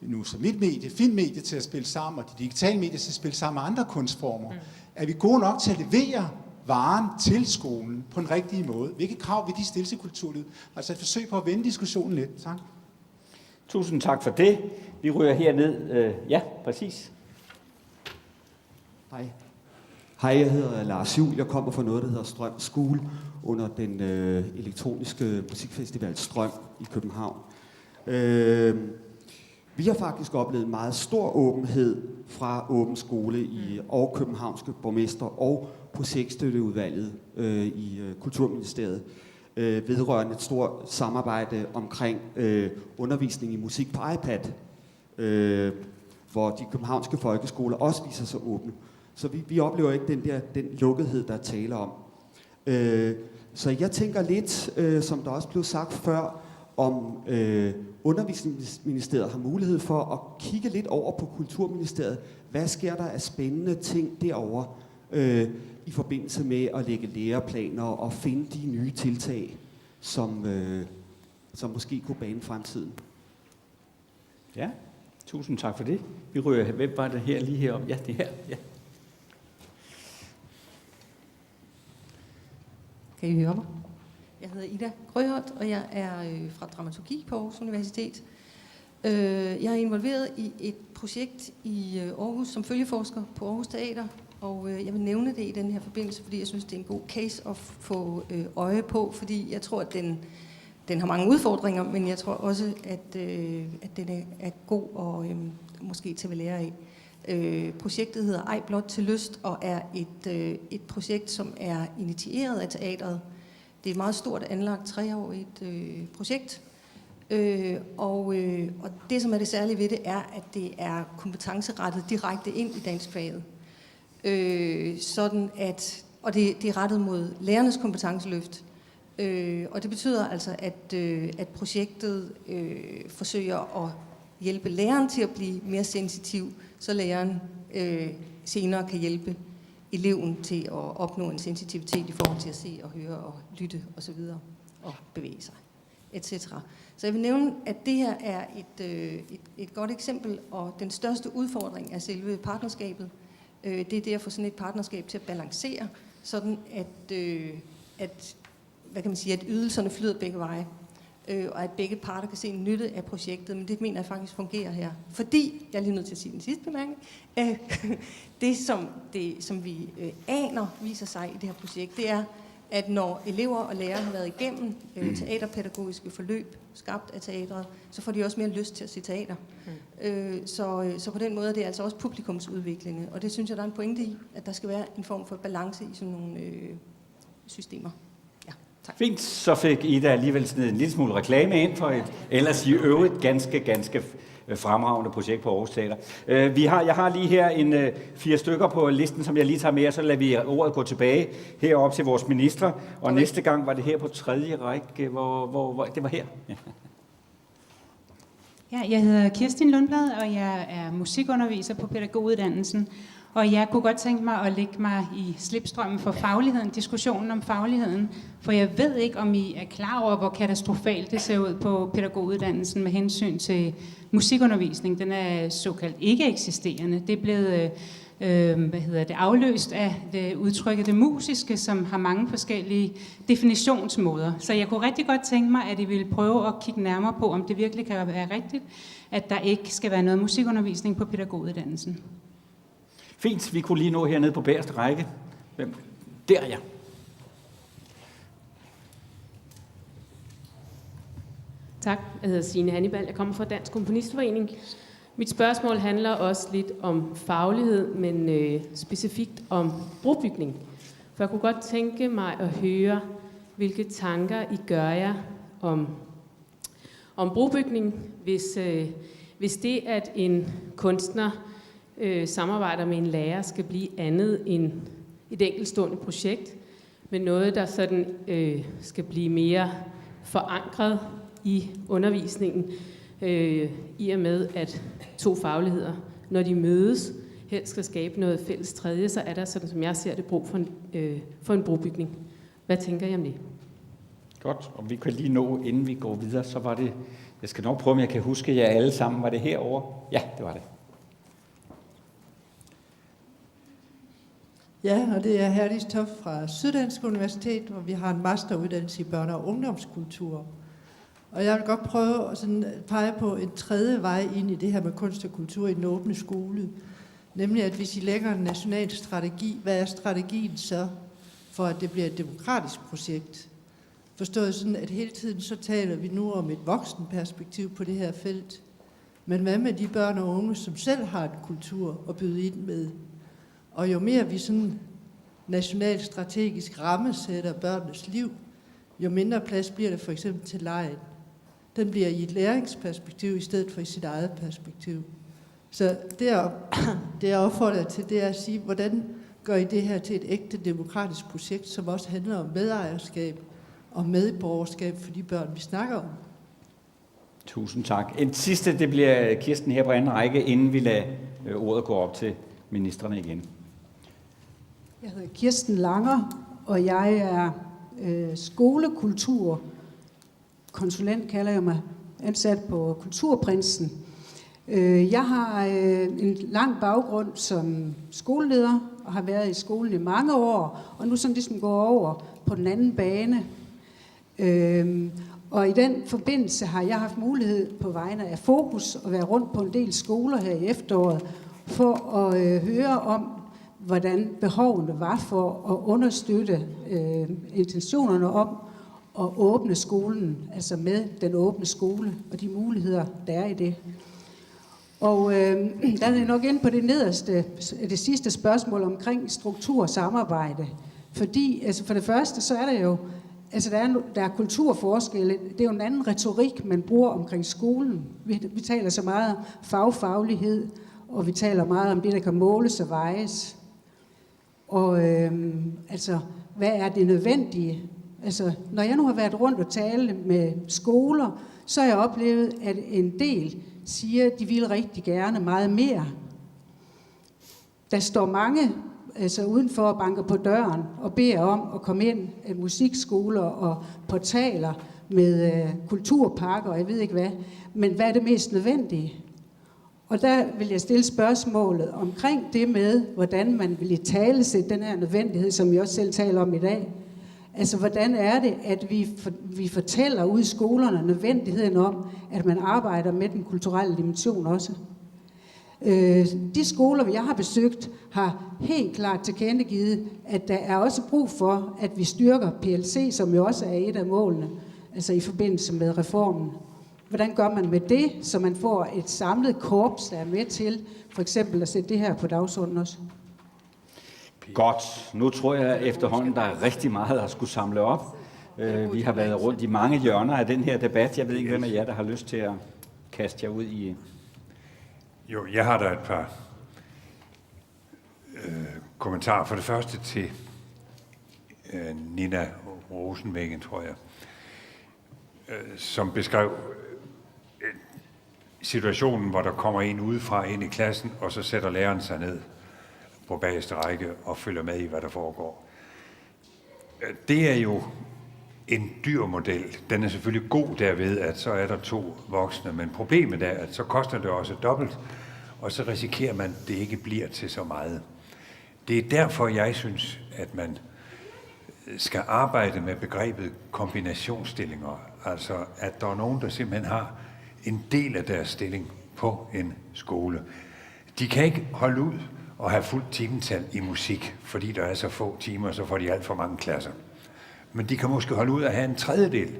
nu som mit medie, filmmedie til at spille sammen, og de digitale medier til at spille sammen med andre kunstformer. Er vi gode nok til at levere varen til skolen på en rigtig måde? Hvilke krav vil de stille til kulturlivet? Altså et forsøg på at vende diskussionen lidt. Tak. Tusind tak for det. Vi ryger herned. Ja, præcis. Hej. Hej, jeg hedder Lars Juhl. Jeg kommer fra noget, der hedder Strøm School, under den elektroniske musikfestival Strøm i København. Vi har faktisk oplevet en meget stor åbenhed fra Åben Skole og københavnske borgmester og projektstøtteudvalget i Kulturministeriet vedrørende et stort samarbejde omkring undervisning i musik på iPad, hvor de københavnske folkeskoler også viser sig åbne. Så vi oplever ikke den lukkethed, der er tale om. Så jeg tænker lidt, som der også blev sagt før, om Undervisningsministeriet har mulighed for at kigge lidt over på Kulturministeriet. Hvad sker der af spændende ting derovre i forbindelse med at lægge læreplaner og finde de nye tiltag, som måske kunne bane fremtiden? Ja, tusind tak for det. Vi ryger, hvem var det her lige herom? Ja, det her. Ja. Kan I høre mig? Jeg hedder Ida Grøholt, og jeg er fra dramaturgi på Aarhus Universitet. Jeg er involveret i et projekt i Aarhus som følgeforsker på Aarhus Teater, og jeg vil nævne det i den her forbindelse, fordi jeg synes, det er en god case at få øje på, fordi jeg tror, at den har mange udfordringer, men jeg tror også, at den er god og måske til at lære af. Projektet hedder Ej blot til lyst, og er et projekt, som er initieret af teatret. Det er et meget stort anlagt 3-årigt projekt, og det, som er det særlige ved det, er, at det er kompetencerettet direkte ind i danskfaget. Sådan at, og det er rettet mod lærernes kompetenceløft. Og det betyder altså, at projektet forsøger at hjælpe læreren til at blive mere sensitiv, så læreren senere kan hjælpe eleven til at opnå en sensitivitet i forhold til at se og høre og lytte osv. og bevæge sig, etc. Så jeg vil nævne, at det her er et godt eksempel, og den største udfordring er selve partnerskabet. Det er det at få sådan et partnerskab til at balancere, sådan at hvad kan man sige, at ydelserne flyder begge veje, og at begge parter kan se en nytte af projektet, men det mener jeg faktisk fungerer her. Fordi, jeg er lige nødt til at sige den sidste bemærkning, det som vi aner viser sig i det her projekt, det er, at når elever og lærere har været igennem teaterpædagogiske forløb, skabt af teatret, så får de også mere lyst til at se teater. Så på den måde er det altså også publikumsudviklende, og det synes jeg, der er en pointe i, at der skal være en form for balance i sådan nogle systemer. Fint, så fik Ida alligevel sådan en lille smule reklame ind for et ellers i øvrigt ganske fremragende projekt på Aarhus Teater. Jeg har lige her 4 stykker på listen, som jeg lige tager med, og så lader vi ordet gå tilbage herop til vores ministre. Og næste gang var det her på 3. række, hvor det var her. Ja. Ja, jeg hedder Kirsten Lundblad, og jeg er musikunderviser på pædagoguddannelsen. Og jeg kunne godt tænke mig at lægge mig i slipstrømmen for fagligheden, diskussionen om fagligheden. For jeg ved ikke, om I er klar over, hvor katastrofalt det ser ud på pædagoguddannelsen med hensyn til musikundervisning. Den er såkaldt ikke eksisterende. Det er blevet afløst af det udtrykket det musiske, som har mange forskellige definitionsmåder. Så jeg kunne rigtig godt tænke mig, at I ville prøve at kigge nærmere på, om det virkelig kan være rigtigt, at der ikke skal være noget musikundervisning på pædagoguddannelsen. Fint, vi kunne lige nå hernede på bagerste række. Hvem? Der, ja. Tak, jeg hedder Signe Hannibal, jeg kommer fra Dansk Komponistforening. Mit spørgsmål handler også lidt om faglighed, men specifikt om brobygning. For jeg kunne godt tænke mig at høre, hvilke tanker I gør jer om brobygning, hvis det, at en kunstner samarbejder med en lærer, skal blive andet end et enkeltstående projekt, men noget, der sådan skal blive mere forankret i undervisningen, i og med, at 2 fagligheder, når de mødes, helst skal skabe noget fælles tredje, så er der, sådan som jeg ser det, brug for en brobygning. Hvad tænker I om det? Godt, og vi kan lige nå, inden vi går videre, så var det, jeg skal nok prøve, om jeg kan huske jer alle sammen, var det herovre? Ja, det var det. Ja, og det er Herdis Toft fra Syddansk Universitet, hvor vi har en masteruddannelse i børne- og ungdomskultur. Og jeg vil godt prøve at pege på en tredje vej ind i det her med kunst og kultur i den åbne skole. Nemlig, at hvis I lægger en national strategi, hvad er strategien så for, at det bliver et demokratisk projekt? Forstået sådan, at hele tiden så taler vi nu om et voksenperspektiv på det her felt. Men hvad med de børn og unge, som selv har en kultur at byde ind med? Og jo mere vi sådan nationalt strategisk rammesætter børnenes liv, jo mindre plads bliver det for eksempel til legen. Den bliver i et læringsperspektiv i stedet for i sit eget perspektiv. Så det jeg opfordrer til, det er at sige, hvordan gør I det her til et ægte demokratisk projekt, som også handler om medejerskab og medborgerskab for de børn, vi snakker om. Tusind tak. En sidste, det bliver Kirsten her på anden række, inden vi lader ordet gå op til ministrene igen. Jeg hedder Kirsten Langer, og jeg er skolekulturkonsulent, kalder jeg mig, ansat på Kulturprinsen. Jeg har en lang baggrund som skoleleder, og har været i skolen i mange år, og nu sådan ligesom går over på den anden bane. Og i den forbindelse har jeg haft mulighed på vegne af Fokus at være rundt på en del skoler her i efteråret, for at høre om, hvordan behovene var for at understøtte intentionerne om at åbne skolen, altså med den åbne skole og de muligheder, der er i det. Og der er nok inde på det sidste spørgsmål omkring struktur og samarbejde. Fordi altså for det første, så er der jo, altså der er kulturforskelle. Det er jo en anden retorik, man bruger omkring skolen. Vi taler så meget om faglighed, og vi taler meget om det, der kan måles og vejes. Og altså, hvad er det nødvendige? Altså, når jeg nu har været rundt og tale med skoler, så har jeg oplevet, at en del siger, at de vil rigtig gerne meget mere. Der står mange altså udenfor og banker på døren og beder om at komme ind af musikskoler og portaler med kulturpakker og jeg ved ikke hvad. Men hvad er det mest nødvendige? Og der vil jeg stille spørgsmålet omkring det med, hvordan man vil italesætte den her nødvendighed, som vi også selv taler om i dag. Altså, hvordan er det, at vi fortæller ud i skolerne nødvendigheden om, at man arbejder med den kulturelle dimension også? De skoler, jeg har besøgt, har helt klart tilkendegivet, at der er også brug for, at vi styrker PLC, som jo også er et af målene, altså i forbindelse med reformen. Hvordan gør man med det, så man får et samlet korps, der er med til for eksempel at sætte det her på dagsordenen også? Godt. Nu tror jeg efterhånden, der er rigtig meget at skulle samle op. Vi har været rundt i mange hjørner af den her debat. Jeg ved ikke, hvem af jer, der har lyst til at kaste jer ud i... Jo, jeg har der et par kommentarer. For det første til Nina Rosenvæggen, tror jeg, som beskrev situationen, hvor der kommer en udefra ind i klassen, og så sætter læreren sig ned på bagerste række og følger med i, hvad der foregår. Det er jo en dyr model. Den er selvfølgelig god derved, at så er der 2 voksne, men problemet er, at så koster det også dobbelt, og så risikerer man, at det ikke bliver til så meget. Det er derfor, jeg synes, at man skal arbejde med begrebet kombinationsstillinger, altså at der er nogen, der simpelthen har en del af deres stilling på en skole. De kan ikke holde ud og have fuldt timetal i musik, fordi der er så få timer, så får de alt for mange klasser. Men de kan måske holde ud at have en tredjedel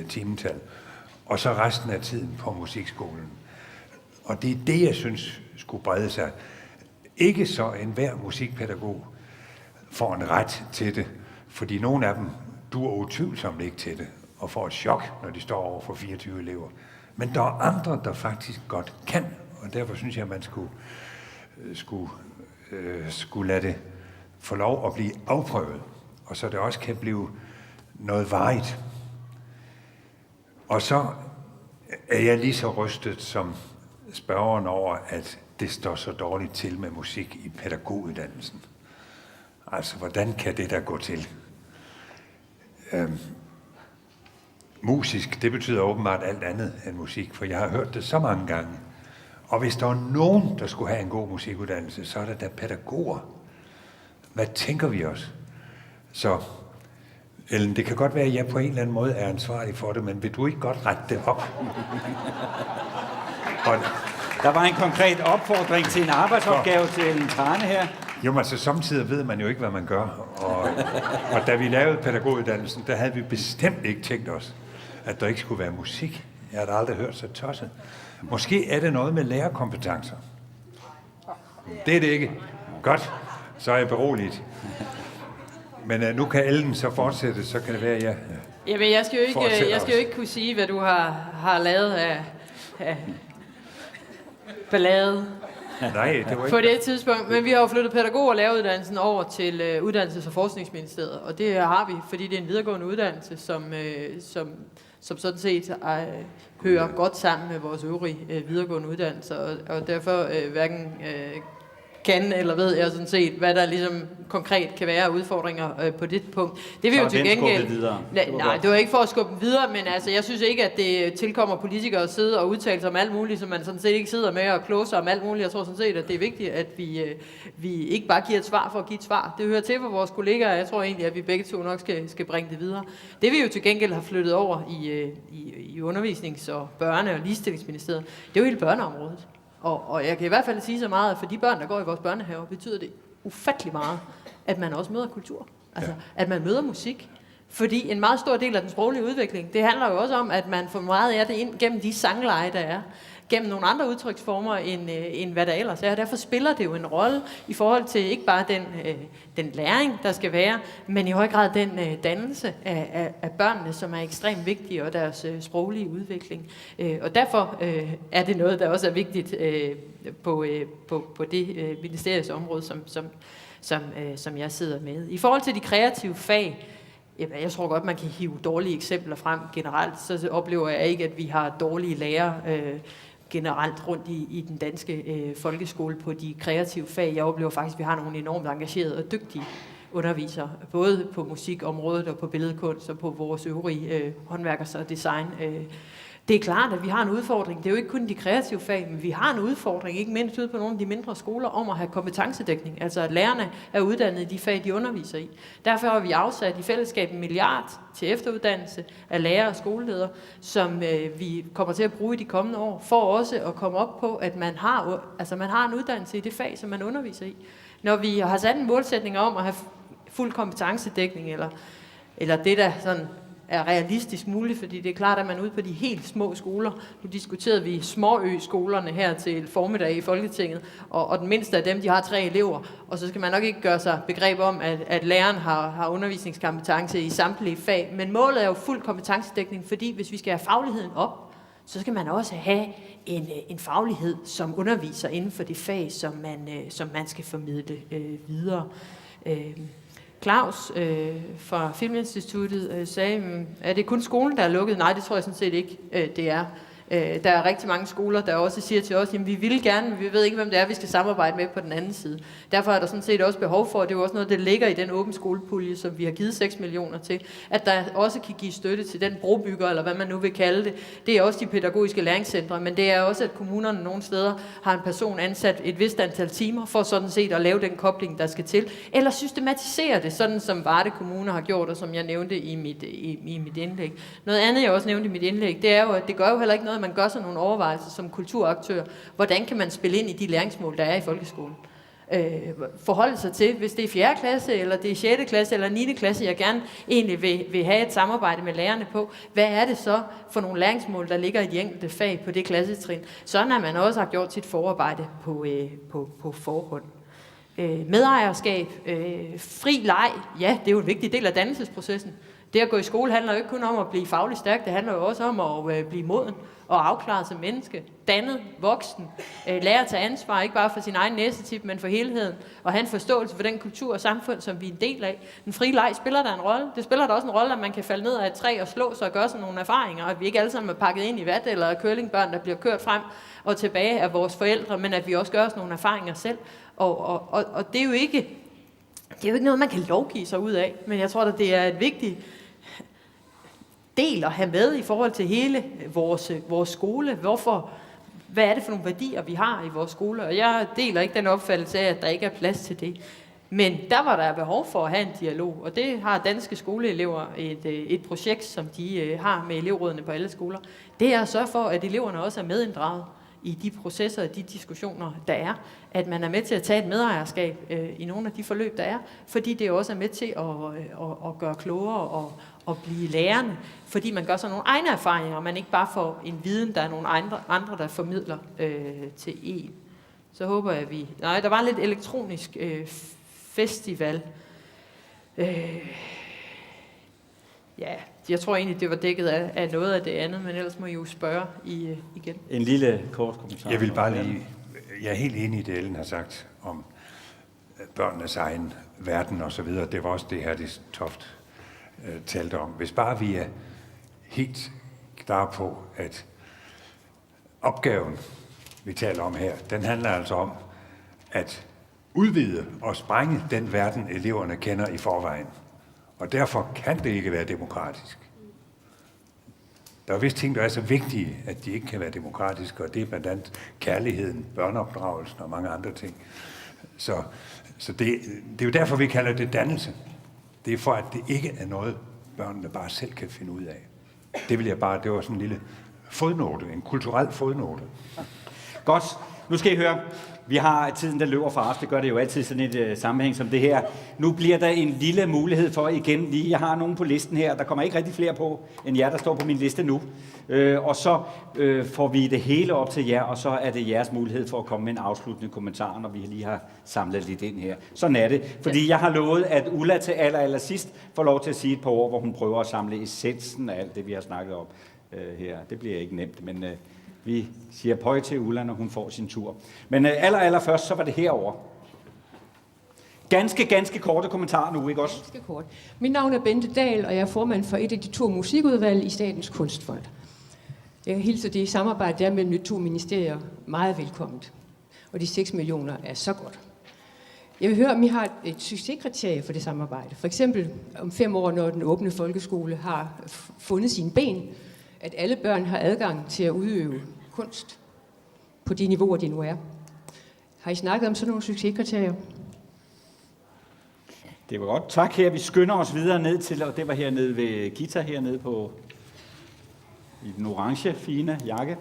timetal, og så resten af tiden på musikskolen. Og det er det, jeg synes skulle brede sig. Ikke så enhver musikpædagog får en ret til det, fordi nogle af dem duer utvivlsomt ikke til det, og får et chok, når de står over for 24 elever. Men der er andre, der faktisk godt kan, og derfor synes jeg, at man skulle lade det få lov at blive afprøvet, og så det også kan blive noget varigt. Og så er jeg lige så rystet som spørgeren over, at det står så dårligt til med musik i pædagoguddannelsen. Altså, hvordan kan det der gå til? Musisk, det betyder åbenbart alt andet end musik, for jeg har hørt det så mange gange. Og hvis der er nogen, der skulle have en god musikuddannelse, så er der da pædagoger. Hvad tænker vi os? Så, Ellen, det kan godt være, at jeg på en eller anden måde er ansvarlig for det, men vil du ikke godt rette det op? Og der var en konkret opfordring til en arbejdsopgave til Ellen Trane her. Jo, men altså samtidig ved man jo ikke, hvad man gør. Og da vi lavede pædagoguddannelsen, der havde vi bestemt ikke tænkt os, at der ikke skulle være musik. Jeg har da aldrig hørt så tosset. Måske er det noget med lærerkompetencer. Det er det ikke. Godt, så er jeg beroliget. Men nu kan Ellen så fortsætte, så kan det være, at jeg... Jamen, jeg skal jo ikke kunne sige, hvad du har lavet af ballade. Nej, det var ikke... På det tidspunkt. Men vi har jo flyttet pædagog- og læreruddannelsen over til Uddannelses- og Forskningsministeriet, og det har vi, fordi det er en videregående uddannelse, som sådan set hører godt sammen med vores øvrige videregående uddannelser, og derfor hverken kan, eller ved jeg sådan set, hvad der ligesom konkret kan være udfordringer på det punkt. Det vil jo til gengæld... Nej, det var ikke for at skubbe videre, men altså, jeg synes ikke, at det tilkommer politikere at sidde og udtale sig om alt muligt, så man sådan set ikke sidder med og kloge sig om alt muligt. Jeg tror sådan set, at det er vigtigt, at vi ikke bare giver et svar for at give et svar. Det hører til for vores kollegaer, og jeg tror egentlig, at vi begge to nok skal bringe det videre. Det vi jo til gengæld har flyttet over i undervisnings- og børne- og ligestillingsministeriet, det er jo hele børneområdet. Og jeg kan i hvert fald sige så meget, at for de børn, der går i vores børnehaver, betyder det ufattelig meget, at man også møder kultur. Altså, at man møder musik. Fordi en meget stor del af den sproglige udvikling, det handler jo også om, at man får meget af det ind gennem de sangleje, der er. Gennem nogle andre udtryksformer, end hvad der ellers er. Derfor spiller det jo en rolle i forhold til ikke bare den læring, der skal være, men i høj grad den dannelse af børnene, som er ekstremt vigtig, og deres sproglige udvikling. Og derfor er det noget, der også er vigtigt på det ministeriets område, som jeg sidder med. I forhold til de kreative fag, jeg tror godt, man kan hive dårlige eksempler frem generelt, så oplever jeg ikke, at vi har dårlige lærere generelt rundt i den danske folkeskole på de kreative fag. Jeg oplever faktisk, at vi har nogle enormt engagerede og dygtige undervisere, både på musikområdet og på billedkunst og på vores øvrige håndværkers- og design. Det er klart, at vi har en udfordring. Det er jo ikke kun de kreative fag, men vi har en udfordring, ikke mindst ude på nogle af de mindre skoler, om at have kompetencedækning. Altså at lærerne er uddannet i de fag, de underviser i. Derfor har vi afsat i fællesskab 1 milliard til efteruddannelse af lærere og skoleledere, som vi kommer til at bruge i de kommende år, for også at komme op på, at man har en uddannelse i det fag, som man underviser i. Når vi har sat en målsætning om at have fuld kompetencedækning, eller det, der sådan er realistisk muligt, fordi det er klart, at man ude på de helt små skoler, nu diskuterede vi småø-skolerne her til formiddag i Folketinget, og den mindste af dem, de har 3 elever, og så skal man nok ikke gøre sig begreb om, at læreren har undervisningskompetence i samtlige fag, men målet er jo fuld kompetencedækning, fordi hvis vi skal have fagligheden op, så skal man også have en faglighed, som underviser inden for det fag, som man skal formidle videre. Claus fra Filminstituttet sagde, er det kun skolen, der er lukket? Nej, det tror jeg sådan set ikke, det er. Der er rigtig mange skoler, der også siger til os, at vi vil gerne, men vi ved ikke, hvem det er, vi skal samarbejde med på den anden side. Derfor er der sådan set også behov for, og det er jo også noget, der ligger i den åben skolepulje, som vi har givet 6 millioner til, at der også kan give støtte til den brobygger, eller hvad man nu vil kalde det. Det er også de pædagogiske læringscentre, men det er også, at kommunerne nogle steder har en person ansat et vist antal timer, for sådan set at lave den kobling, der skal til, eller systematisere det, sådan som Varde Kommune har gjort, og som jeg nævnte i mit indlæg. Noget andet, jeg også nævnte i mit indlæg, det er jo, at det gør jo heller ikke noget, man gør sig nogle overvejelser som kulturaktør. Hvordan kan man spille ind i de læringsmål, der er i folkeskolen? Forholde sig til, hvis det er 4. klasse, eller det er 6. klasse, eller 9. klasse, jeg gerne egentlig vil have et samarbejde med lærerne på. Hvad er det så for nogle læringsmål, der ligger i de enkelte fag på det klassetrin? Sådan at man også har gjort sit forarbejde på forhånd. Medejerskab, fri leg, ja, det er jo en vigtig del af dannelsesprocessen. Det at gå i skole handler jo ikke kun om at blive fagligt stærk, det handler jo også om at blive moden og afklaret som menneske, dannet, voksen, lære at tage ansvar, ikke bare for sin egen næsetip, men for helheden, og have en forståelse for den kultur og samfund, som vi er en del af. Den frie leg spiller der en rolle. Det spiller der også en rolle, at man kan falde ned af et træ og slå sig og gøre sådan nogle erfaringer, og at vi ikke alle sammen er pakket ind i vat, eller curlingbørn, der bliver kørt frem og tilbage af vores forældre, men at vi også gør os nogle erfaringer selv. Og det er jo ikke noget, man kan lovgive sig ud af, men jeg tror, at det er et vigtigt del at have med i forhold til hele vores skole. Hvad er det for nogle værdier, vi har i vores skole? Og jeg deler ikke den opfattelse af, at der ikke er plads til det. Men der var der behov for at have en dialog, og det har danske skoleelever et projekt, som de har med elevrådene på alle skoler. Det er at sørge for, at eleverne også er medinddraget i de processer og de diskussioner, der er. At man er med til at tage et medejerskab i nogle af de forløb, der er, fordi det også er med til at gøre klogere og blive lærende, fordi man gør sig nogle egne erfaringer, og man ikke bare får en viden, der er nogle andre der formidler til en. Så håber jeg, der var lidt elektronisk festival. Ja, jeg tror egentlig, det var dækket af noget af det andet, men ellers må I jo spørge igen. En lille kort kommentar. Jeg vil bare lige... Jeg er helt enig i det, Ellen har sagt om børnenes egen verden og så videre. Det var også det her, det Toft talte om. Hvis bare vi er helt klare på, at opgaven, vi taler om her, den handler altså om at udvide og sprænge den verden, eleverne kender i forvejen. Og derfor kan det ikke være demokratisk. Der er vist ting, der er så vigtige, at de ikke kan være demokratiske, og det er blandt andet kærligheden, børneopdragelsen og mange andre ting. Så det er jo derfor, vi kalder det dannelse. Det er for, at det ikke er noget, børnene bare selv kan finde ud af. Det var sådan en lille fodnote, en kulturel fodnote. Godt. Nu skal I høre. Vi har tiden, der løber fra os. Det gør det jo altid sådan et sammenhæng som det her. Nu bliver der en lille mulighed for igen lige. Jeg har nogen på listen her. Der kommer ikke rigtig flere på, end jer, der står på min liste nu. Og så får vi det hele op til jer, og så er det jeres mulighed for at komme med en afsluttende kommentar, når vi lige har samlet lidt ind her. Sådan er det. Fordi jeg har lovet, at Ulla til allersidst får lov til at sige et par ord, hvor hun prøver at samle essensen af alt det, vi har snakket om her. Det bliver ikke nemt, men vi siger pøj til Ulla, når hun får sin tur. Men allerførst, så var det herover. Ganske korte kommentarer nu, ikke også? Ganske kort. Mit navn er Bente Dahl, og jeg er formand for et af de 2 musikudvalg i Statens Kunstfond. Jeg hilser det samarbejde der mellem de 2 ministerier meget velkomment. Og de 6 millioner er så godt. Jeg vil høre, om I har et succeskriterie for det samarbejde. For eksempel om 5 år, når den åbne folkeskole har fundet sine ben, at alle børn har adgang til at udøve kunst på de niveauer, de nu er. Har I snakket om sådan nogle succeskriterier? Det var godt. Tak her. Vi skynder os videre ned til, og det var hernede ved Gita, hernede på i den orange, fine jakke.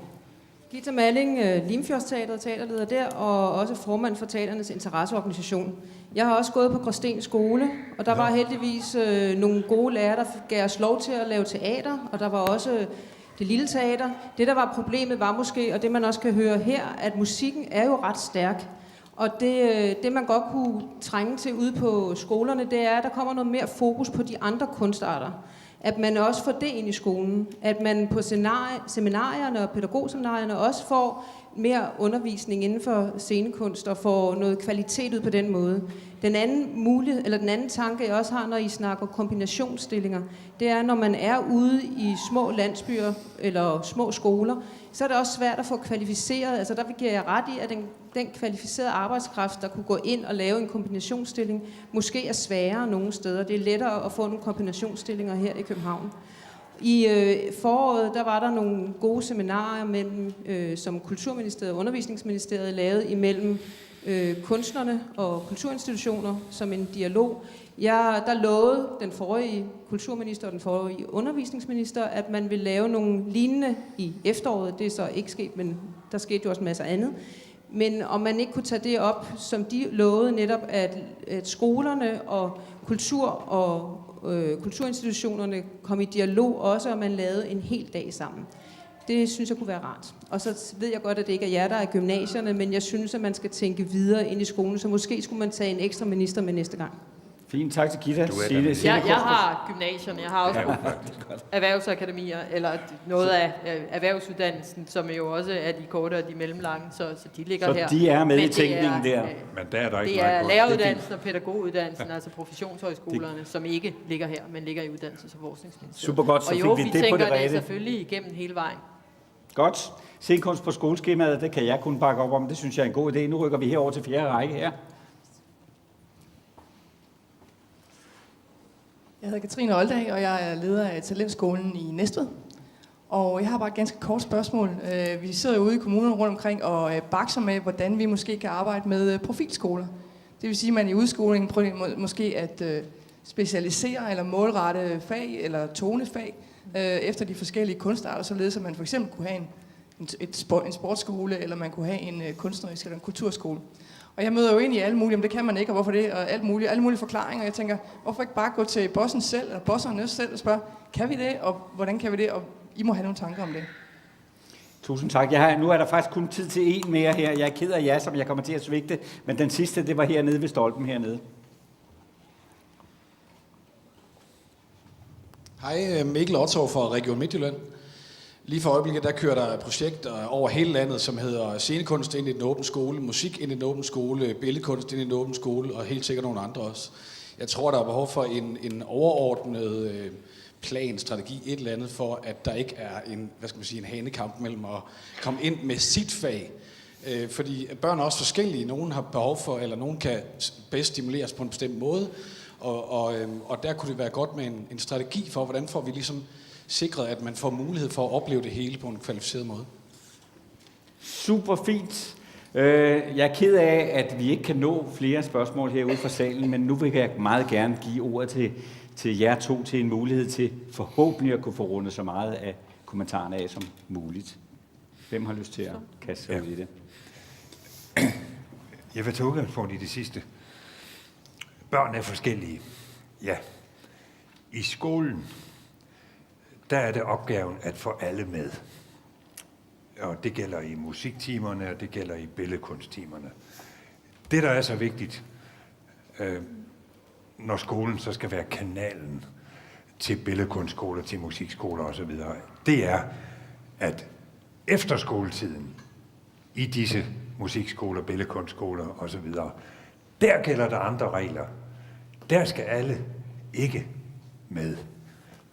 Gita Malling, Limfjordsteatret, teaterleder der, og også formand for teaternes interesseorganisation. Jeg har også gået på Gråsten Skole, og der var heldigvis nogle gode lærere, der gav os lov til at lave teater, og der var også det lille teater. Det, der var problemet, var måske, og det man også kan høre her, at musikken er jo ret stærk. Og det man godt kunne trænge til ude på skolerne, det er, at der kommer noget mere fokus på de andre kunstarter. At man også får det ind i skolen. At man på seminarierne og pædagogseminarierne også får mere undervisning inden for scenekunst og får noget kvalitet ud på den måde. Den anden tanke, jeg også har, når I snakker kombinationsstillinger, det er, når man er ude i små landsbyer eller små skoler, så er det også svært at få kvalificeret. Altså der giver jeg ret i, at den kvalificerede arbejdskraft, der kunne gå ind og lave en kombinationsstilling, måske er sværere nogle steder. Det er lettere at få nogle kombinationsstillinger her i København. I foråret, der var der nogle gode seminarer mellem, som Kulturministeriet og Undervisningsministeriet lavede imellem kunstnerne og kulturinstitutioner som en dialog. Der lovede den forrige kulturminister og den forrige undervisningsminister, at man vil lave nogle lignende i efteråret. Det er så ikke sket, men der skete jo også en masse andet. Men om man ikke kunne tage det op, som de lovede netop, at skolerne og kulturinstitutionerne kom i dialog også, og man lavede en hel dag sammen. Det synes jeg kunne være rart. Og så ved jeg godt, at det ikke er jer, der er gymnasierne, men jeg synes, at man skal tænke videre ind i skolen, så måske skulle man tage en ekstra minister med næste gang. Fint, tak til Gita. Jeg har gymnasierne, jeg har også erhvervsakademier, eller noget af erhvervsuddannelsen, som jo også er de korte og de mellemlange, så de ligger her. Så de er med i tænkningen der. Men der er der ikke det er læreruddannelsen og pædagoguddannelsen, altså professionshøjskolerne, som ikke ligger her, men ligger i Uddannelses- og Forskningsministeriet. Super godt, så fik vi det på det rene. Og jo, vi tænker det selvfølgelig igennem hele vejen. Godt. Scenekunst på skoleskemaet, det kan jeg kun bakke op om. Det synes jeg er en god idé. Nu rykker vi herover til 4. række her. Jeg hedder Katrine Oldag, og jeg er leder af Talentskolen i Næstved. Og jeg har bare et ganske kort spørgsmål. Vi sidder jo ude i kommunerne rundt omkring og bakser med, hvordan vi måske kan arbejde med profilskoler. Det vil sige, at man i udskolingen prøver måske at specialisere eller målrette fag eller tonefag efter de forskellige kunstarter, således at man for eksempel kunne have en sportsskole, eller man kunne have en kunstnerisk eller en kulturskole. Og jeg møder jo ind i alle mulige, men det kan man ikke, og hvorfor det, og alle mulige forklaringer. Jeg tænker, hvorfor ikke bare gå til bossen selv, eller bosserne selv, og spørge, kan vi det, og hvordan kan vi det, og I må have nogle tanker om det. Tusind tak. Nu er der faktisk kun tid til en mere her. Jeg er ked af jer, som jeg kommer til at svigte, men den sidste, det var hernede ved stolpen hernede. Hej, Mikkel Otto fra Region Midtjylland. Lige for øjeblikket, der kører der et projekt over hele landet, som hedder scenekunst ind i den åbne skole, musik ind i den åbne skole, billedkunst ind i den åbne skole, og helt sikkert nogle andre også. Jeg tror, der er behov for en overordnet plan, strategi, et eller andet, for at der ikke er en hanekamp mellem at komme ind med sit fag Fordi børn er også forskellige. Nogle har behov for, eller nogen kan bedst stimuleres på en bestemt måde. Og der kunne det være godt med en strategi for, hvordan får vi ligesom sikret, at man får mulighed for at opleve det hele på en kvalificeret måde. Super fint. Jeg er ked af, at vi ikke kan nå flere spørgsmål herude fra salen, men nu vil jeg meget gerne give ordet til jer to til en mulighed til forhåbentlig at kunne få rundet så meget af kommentarerne af som muligt. Hvem har lyst til at kaste sig ud i det? Jeg vil tage udgangspunkt i det sidste. Børn er forskellige. Ja. I skolen, der er det opgaven at få alle med. Og det gælder i musiktimerne, og det gælder i billedkunsttimerne. Det, der er så vigtigt, når skolen så skal være kanalen til billedkunstskoler, til musikskoler osv., det er, at efter skoletiden, i disse musikskoler, billedkunstskoler osv., der gælder der andre regler. Der skal alle ikke med,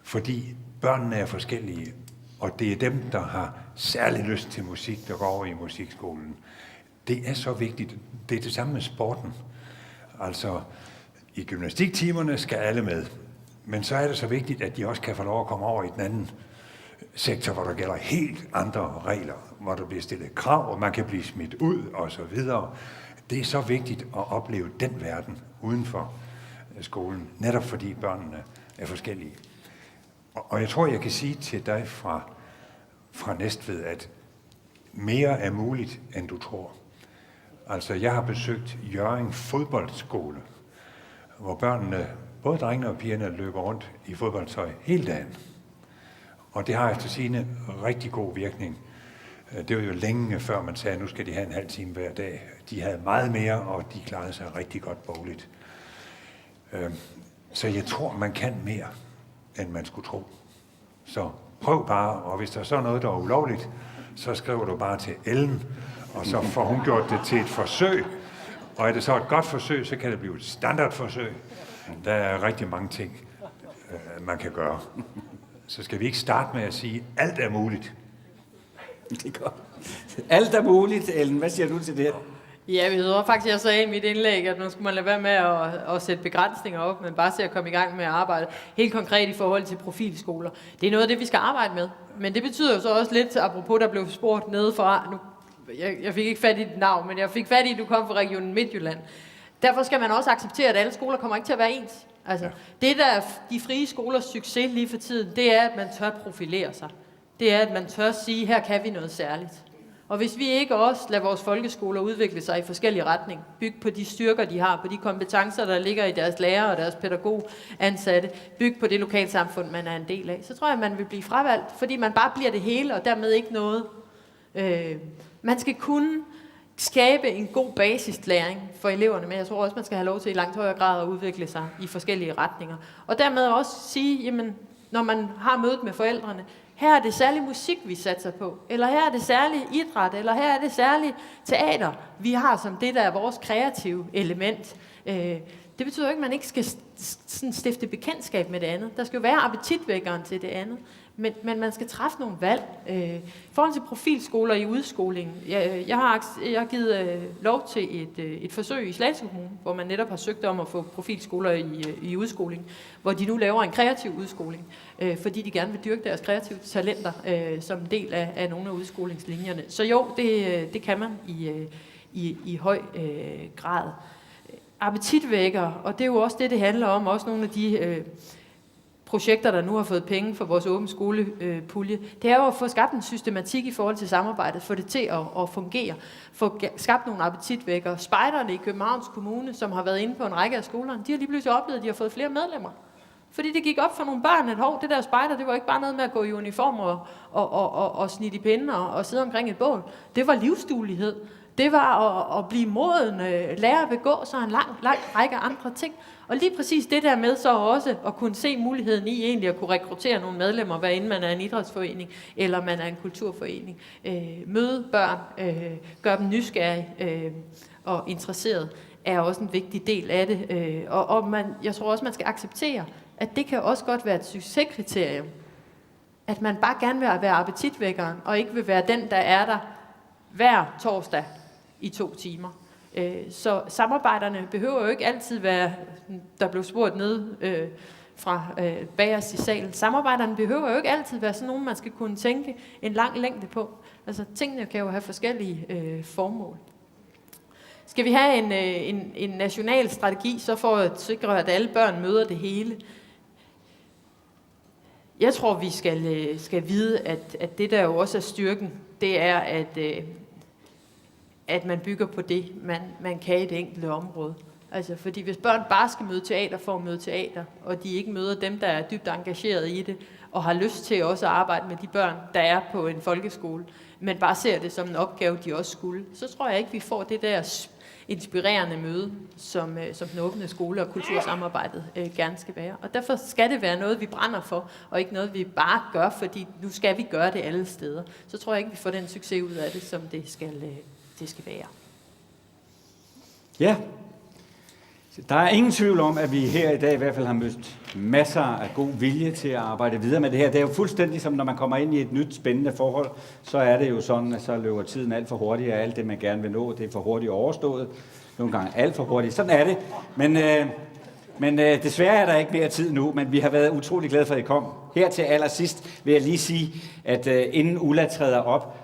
fordi børnene er forskellige, og det er dem, der har særlig lyst til musik, der går over i musikskolen. Det er så vigtigt. Det er det samme med sporten. Altså, i gymnastiktimerne skal alle med, men så er det så vigtigt, at de også kan få lov at komme over i den anden sektor, hvor der gælder helt andre regler, hvor der bliver stillet krav, og man kan blive smidt ud osv. Det er så vigtigt at opleve den verden uden for skolen, netop fordi børnene er forskellige. Og jeg tror, jeg kan sige til dig fra Næstved, at mere er muligt, end du tror. Altså, jeg har besøgt Hjørring fodboldskole, hvor børnene, både drengene og pigerne, løber rundt i fodboldtøj hele dagen. Og det har efter sigende rigtig god virkning. Det var jo længe før man sagde, at nu skal de have en halv time hver dag. De havde meget mere, og de klarede sig rigtig godt bogligt. Så jeg tror, man kan mere, end man skulle tro. Så prøv bare, og hvis der så er noget, der er ulovligt, så skriver du bare til Ellen, og så får hun gjort det til et forsøg. Og er det så et godt forsøg, så kan det blive et standardforsøg. Der er rigtig mange ting, man kan gøre. Så skal vi ikke starte med at sige, at alt er muligt. Det er godt. Alt er muligt, Ellen. Hvad siger du til det? Ja, jeg tror faktisk, jeg sagde i mit indlæg, at nu skulle man lade være med at sætte begrænsninger op, men bare se at komme i gang med at arbejde. Helt konkret i forhold til profilskoler. Det er noget af det, vi skal arbejde med. Men det betyder jo så også lidt, apropos der blev spurgt nedefra. Nu, jeg fik ikke fat i dit navn, men jeg fik fat i, at du kom fra Region Midtjylland. Derfor skal man også acceptere, at alle skoler kommer ikke til at være ens. Altså, det, der er de frie skolers succes lige for tiden, det er, at man tør profilere sig. Det er, at man tør sige, her kan vi noget særligt. Og hvis vi ikke også lader vores folkeskoler udvikle sig i forskellige retninger, bygge på de styrker, de har, på de kompetencer, der ligger i deres lærere og deres pædagogansatte, bygge på det lokalsamfund, man er en del af, så tror jeg, man vil blive fravalgt, fordi man bare bliver det hele, og dermed ikke noget. Man skal kunne skabe en god basislæring for eleverne, men jeg tror også, man skal have lov til i langt højere grad at udvikle sig i forskellige retninger. Og dermed også sige, jamen, når man har mødet med forældrene, her er det særlig musik, vi satser på, eller her er det særlig idræt, eller her er det særlig teater, vi har som det, der er vores kreative element. Det betyder jo ikke, at man ikke skal stifte bekendtskab med det andet. Der skal jo være appetitvækkeren til det andet. Men man skal træffe nogle valg. I forhold til profilskoler i udskolingen. Jeg har givet lov til et forsøg i Slagelse Kommune, hvor man netop har søgt om at få profilskoler i udskoling, hvor de nu laver en kreativ udskoling, fordi de gerne vil dyrke deres kreative talenter som en del af nogle af udskolingslinjerne. Så jo, det kan man i høj grad. Appetitvækker, og det er jo også det handler om, også nogle af de projekter, der nu har fået penge for vores åbne skolepulje, det er jo at få skabt en systematik i forhold til samarbejdet, få det til at fungere, få skabt nogle appetitvækkere. Spejderne i Københavns Kommune, som har været inde på en række af skolerne, de har lige pludselig oplevet, at de har fået flere medlemmer. Fordi det gik op for nogle børn, at det der spejder, det var ikke bare noget med at gå i uniform og snitte i pinde og sidde omkring et bål. Det var livsduelighed. Det var at blive moden, lære at begå sig en lang række andre ting. Og lige præcis det der med så også at kunne se muligheden i egentlig at kunne rekruttere nogle medlemmer, hvad enten man er en idrætsforening eller man er en kulturforening. Møde børn, gøre dem nysgerrige og interesseret, er også en vigtig del af det. Jeg tror også, man skal acceptere, at det kan også godt være et succeskriterium. At man bare gerne vil være appetitvækkeren, og ikke vil være den, der er der hver torsdag i 2 timer. Så samarbejderne behøver jo ikke altid være, der blev spurgt ned fra bagerst i salen, samarbejderne behøver jo ikke altid være sådan nogen, man skal kunne tænke en lang længde på. Altså tingene kan jo have forskellige formål. Skal vi have en national strategi, så for at sikre, at alle børn møder det hele? Jeg tror, vi skal vide, at det der jo også er styrken, det er, at man bygger på det, man kan i det enkelte område. Altså, fordi hvis børn bare skal møde teater for at møde teater, og de ikke møder dem, der er dybt engageret i det, og har lyst til også at arbejde med de børn, der er på en folkeskole, men bare ser det som en opgave, de også skulle, så tror jeg ikke, vi får det der inspirerende møde, som den åbne skole og kultursamarbejdet gerne skal være. Og derfor skal det være noget, vi brænder for, og ikke noget, vi bare gør, fordi nu skal vi gøre det alle steder. Så tror jeg ikke, vi får den succes ud af det, som det skal være. Ja, der er ingen tvivl om, at vi her i dag i hvert fald har mødt masser af god vilje til at arbejde videre med det her. Det er jo fuldstændig som, når man kommer ind i et nyt spændende forhold, så er det jo sådan, at så løber tiden alt for hurtigt, og alt det, man gerne vil nå, det er for hurtigt overstået. Nogle gange alt for hurtigt. Sådan er det. Men desværre er der ikke mere tid nu, men vi har været utrolig glade for, at I kom. Her til allersidst vil jeg lige sige, at inden Ulla træder op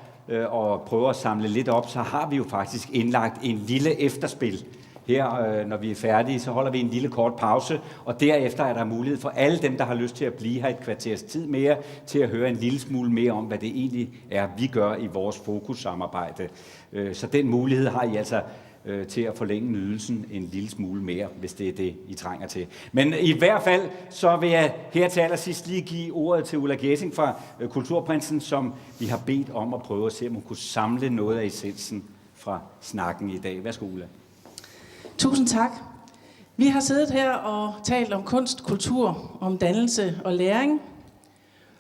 og prøver at samle lidt op, så har vi jo faktisk indlagt en lille efterspil. Her, når vi er færdige, så holder vi en lille kort pause, og derefter er der mulighed for alle dem, der har lyst til at blive her et kvarters tid mere, til at høre en lille smule mere om, hvad det egentlig er, vi gør i vores fokussamarbejde. Så den mulighed har I altså til at forlænge nydelsen en lille smule mere, hvis det er det, I trænger til. Men i hvert fald, så vil jeg her til allersidst lige give ordet til Ulla Gjesing fra Kulturprinsen, som vi har bedt om at prøve at se, om hun kunne samle noget af essensen fra snakken i dag. Værsgo, Ulla. Tusind tak. Vi har siddet her og talt om kunst, kultur, om dannelse og læring,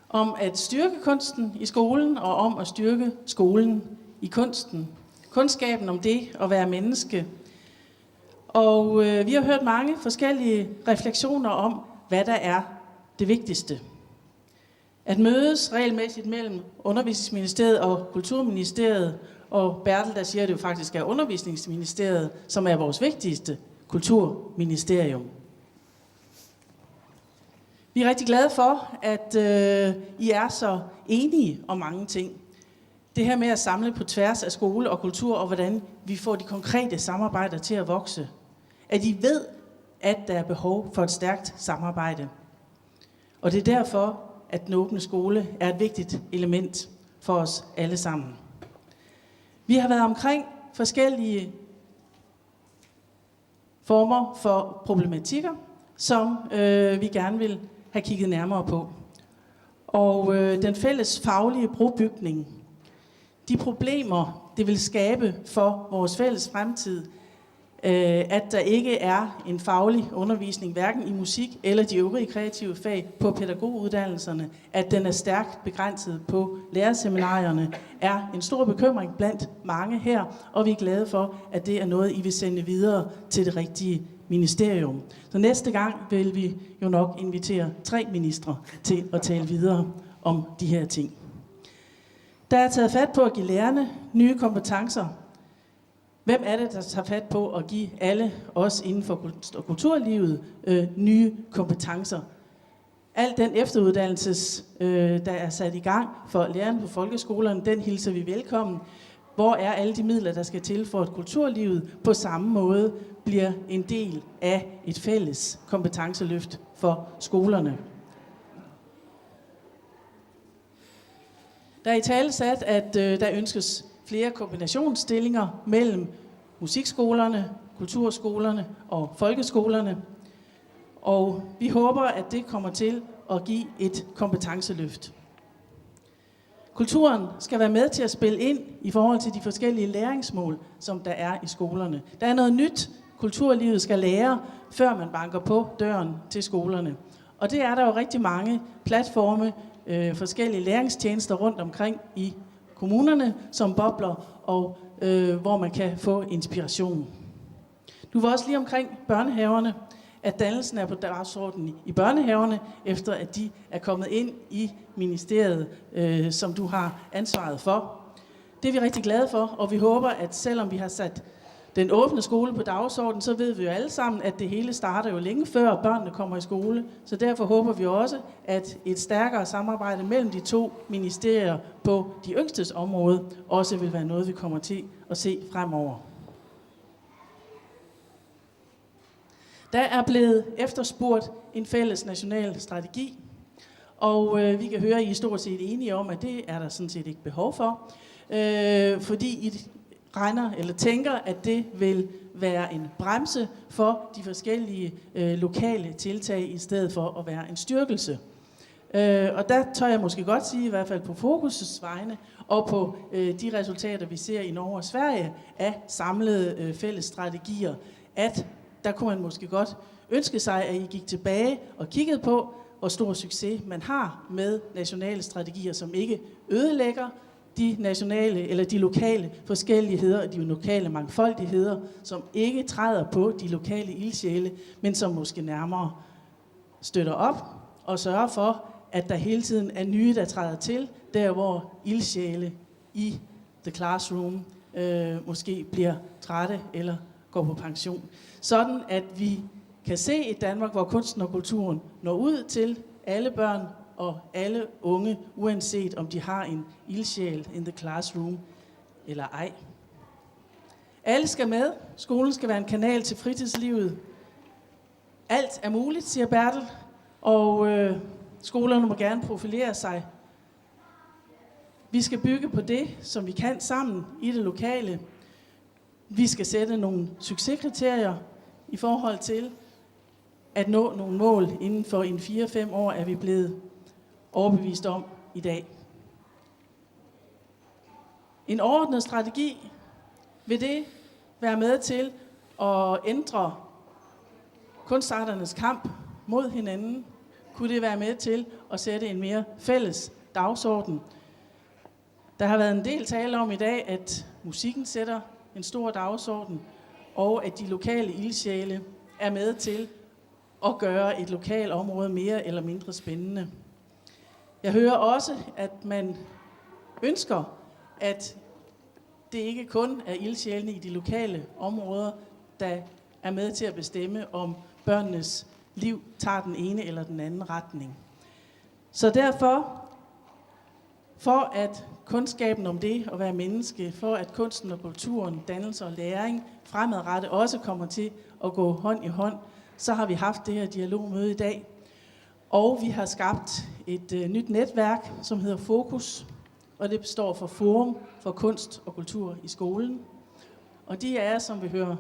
om at styrke kunsten i skolen og om at styrke skolen i kunsten. Kundskaben om det at være menneske. Og vi har hørt mange forskellige refleksioner om, hvad der er det vigtigste. At mødes regelmæssigt mellem Undervisningsministeriet og Kulturministeriet, og Bertel, der siger, at det jo faktisk er Undervisningsministeriet, som er vores vigtigste kulturministerium. Vi er rigtig glade for, at I er så enige om mange ting. Det her med at samle på tværs af skole og kultur, og hvordan vi får de konkrete samarbejder til at vokse. At I ved, at der er behov for et stærkt samarbejde. Og det er derfor, at den åbne skole er et vigtigt element for os alle sammen. Vi har været omkring forskellige former for problematikker, som vi gerne vil have kigget nærmere på. Og den fælles faglige brobygning, de problemer, det vil skabe for vores fælles fremtid, at der ikke er en faglig undervisning, hverken i musik eller de øvrige kreative fag på pædagoguddannelserne, at den er stærkt begrænset på lærerseminarierne, er en stor bekymring blandt mange her, og vi er glade for, at det er noget, I vil sende videre til det rigtige ministerium. Så næste gang vil vi jo nok invitere 3 ministre til at tale videre om de her ting. Der er taget fat på at give lærerne nye kompetencer. Hvem er det, der tager fat på at give alle os inden for kulturlivet nye kompetencer? Al den efteruddannelses, der er sat i gang for lærerne på folkeskolerne, den hilser vi velkommen. Hvor er alle de midler, der skal til for, at kulturlivet på samme måde bliver en del af et fælles kompetenceløft for skolerne? Der er i tale sat, at der ønskes flere kombinationsstillinger mellem musikskolerne, kulturskolerne og folkeskolerne. Og vi håber, at det kommer til at give et kompetenceløft. Kulturen skal være med til at spille ind i forhold til de forskellige læringsmål, som der er i skolerne. Der er noget nyt, kulturlivet skal lære, før man banker på døren til skolerne. Og det er der jo rigtig mange platforme, forskellige læringstjenester rundt omkring i kommunerne, som bobler, og hvor man kan få inspiration. Du var også lige omkring børnehaverne, at dannelsen er på dagsordenen i børnehaverne, efter at de er kommet ind i ministeriet, som du har ansvaret for. Det er vi rigtig glade for, og vi håber, at selvom vi har sat den åbne skole på dagsordenen, så ved vi jo alle sammen, at det hele starter jo længe før børnene kommer i skole. Så derfor håber vi også, at et stærkere samarbejde mellem de 2 ministerier på de yngstes område også vil være noget, vi kommer til at se fremover. Der er blevet efterspurgt en fælles national strategi, og vi kan høre, at I er stort set enige om, at det er der sådan set ikke behov for, fordi I regner eller tænker, at det vil være en bremse for de forskellige lokale tiltag, i stedet for at være en styrkelse. Og der tør jeg måske godt sige, i hvert fald på Fokus' vegne, og på de resultater, vi ser i Norge og Sverige af samlede fælles strategier, at der kunne man måske godt ønske sig, at I gik tilbage og kiggede på, hvor stor succes man har med nationale strategier, som ikke ødelægger de nationale eller de lokale forskelligheder og de lokale mangfoldigheder, som ikke træder på de lokale ildsjæle, men som måske nærmere støtter op og sørger for, at der hele tiden er nye, der træder til, der hvor ildsjæle i the classroom måske bliver trætte eller går på pension. Sådan at vi kan se et Danmark, hvor kunsten og kulturen når ud til alle børn og alle unge, uanset om de har en ildsjæl in the classroom eller ej. Alle skal med. Skolen skal være en kanal til fritidslivet. Alt er muligt, siger Bertel, og skolerne må gerne profilere sig. Vi skal bygge på det, som vi kan sammen i det lokale. Vi skal sætte nogle succeskriterier i forhold til at nå nogle mål inden for en 4-5 år, er vi blevet overbevist om i dag. En overordnet strategi, vil det være med til at ændre kunstarternes kamp mod hinanden? Kunne det være med til at sætte en mere fælles dagsorden? Der har været en del tale om i dag, at musikken sætter en stor dagsorden, og at de lokale ildsjæle er med til at gøre et lokalt område mere eller mindre spændende. Jeg hører også, at man ønsker, at det ikke kun er ildsjælene i de lokale områder, der er med til at bestemme, om børnenes liv tager den ene eller den anden retning. Så derfor, for at kundskaben om det at være menneske, for at kunsten og kulturen, dannelse og læring fremadrettet også kommer til at gå hånd i hånd, så har vi haft det her dialogmøde i dag. Og vi har skabt et nyt netværk, som hedder Fokus, og det består for Forum for Kunst og Kultur i skolen. Og de af jer, som vil høre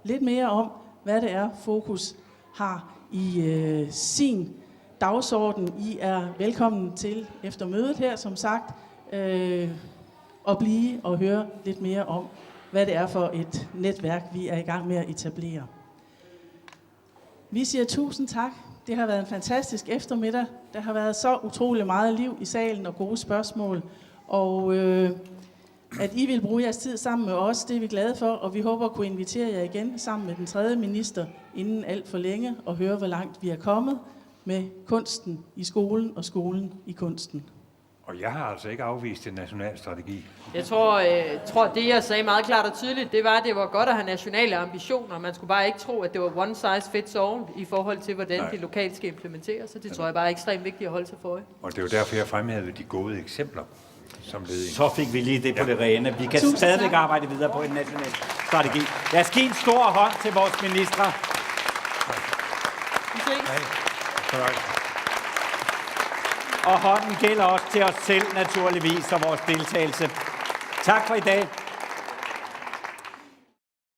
lidt mere om, hvad det er, Fokus har i sin dagsorden, I er velkommen til efter mødet her, som sagt, at blive og høre lidt mere om, hvad det er for et netværk, vi er i gang med at etablere. Vi siger tusind tak. Det har været en fantastisk eftermiddag. Der har været så utrolig meget liv i salen og gode spørgsmål. Og at I vil bruge jeres tid sammen med os, det er vi glade for. Og vi håber at kunne invitere jer igen sammen med den 3. minister inden alt for længe og høre, hvor langt vi er kommet med kunsten i skolen og skolen i kunsten. Og jeg har altså ikke afvist en national strategi. Jeg tror, det jeg sagde meget klart og tydeligt, det var, at det var godt at have nationale ambitioner. Man skulle bare ikke tro, at det var one size fits all i forhold til, hvordan det lokalt skal implementeres. Så det tror jeg bare er ekstremt vigtigt at holde sig for øje. Og det er jo derfor, jeg fremhævede de gode eksempler, som led i. Så fik vi lige det på det rene. Vi kan stadigvæk arbejde videre på en national strategi. Lad os give en stor hånd til vores ministre. Og hånden gælder også til os selv naturligvis og vores deltagelse. Tak for i dag.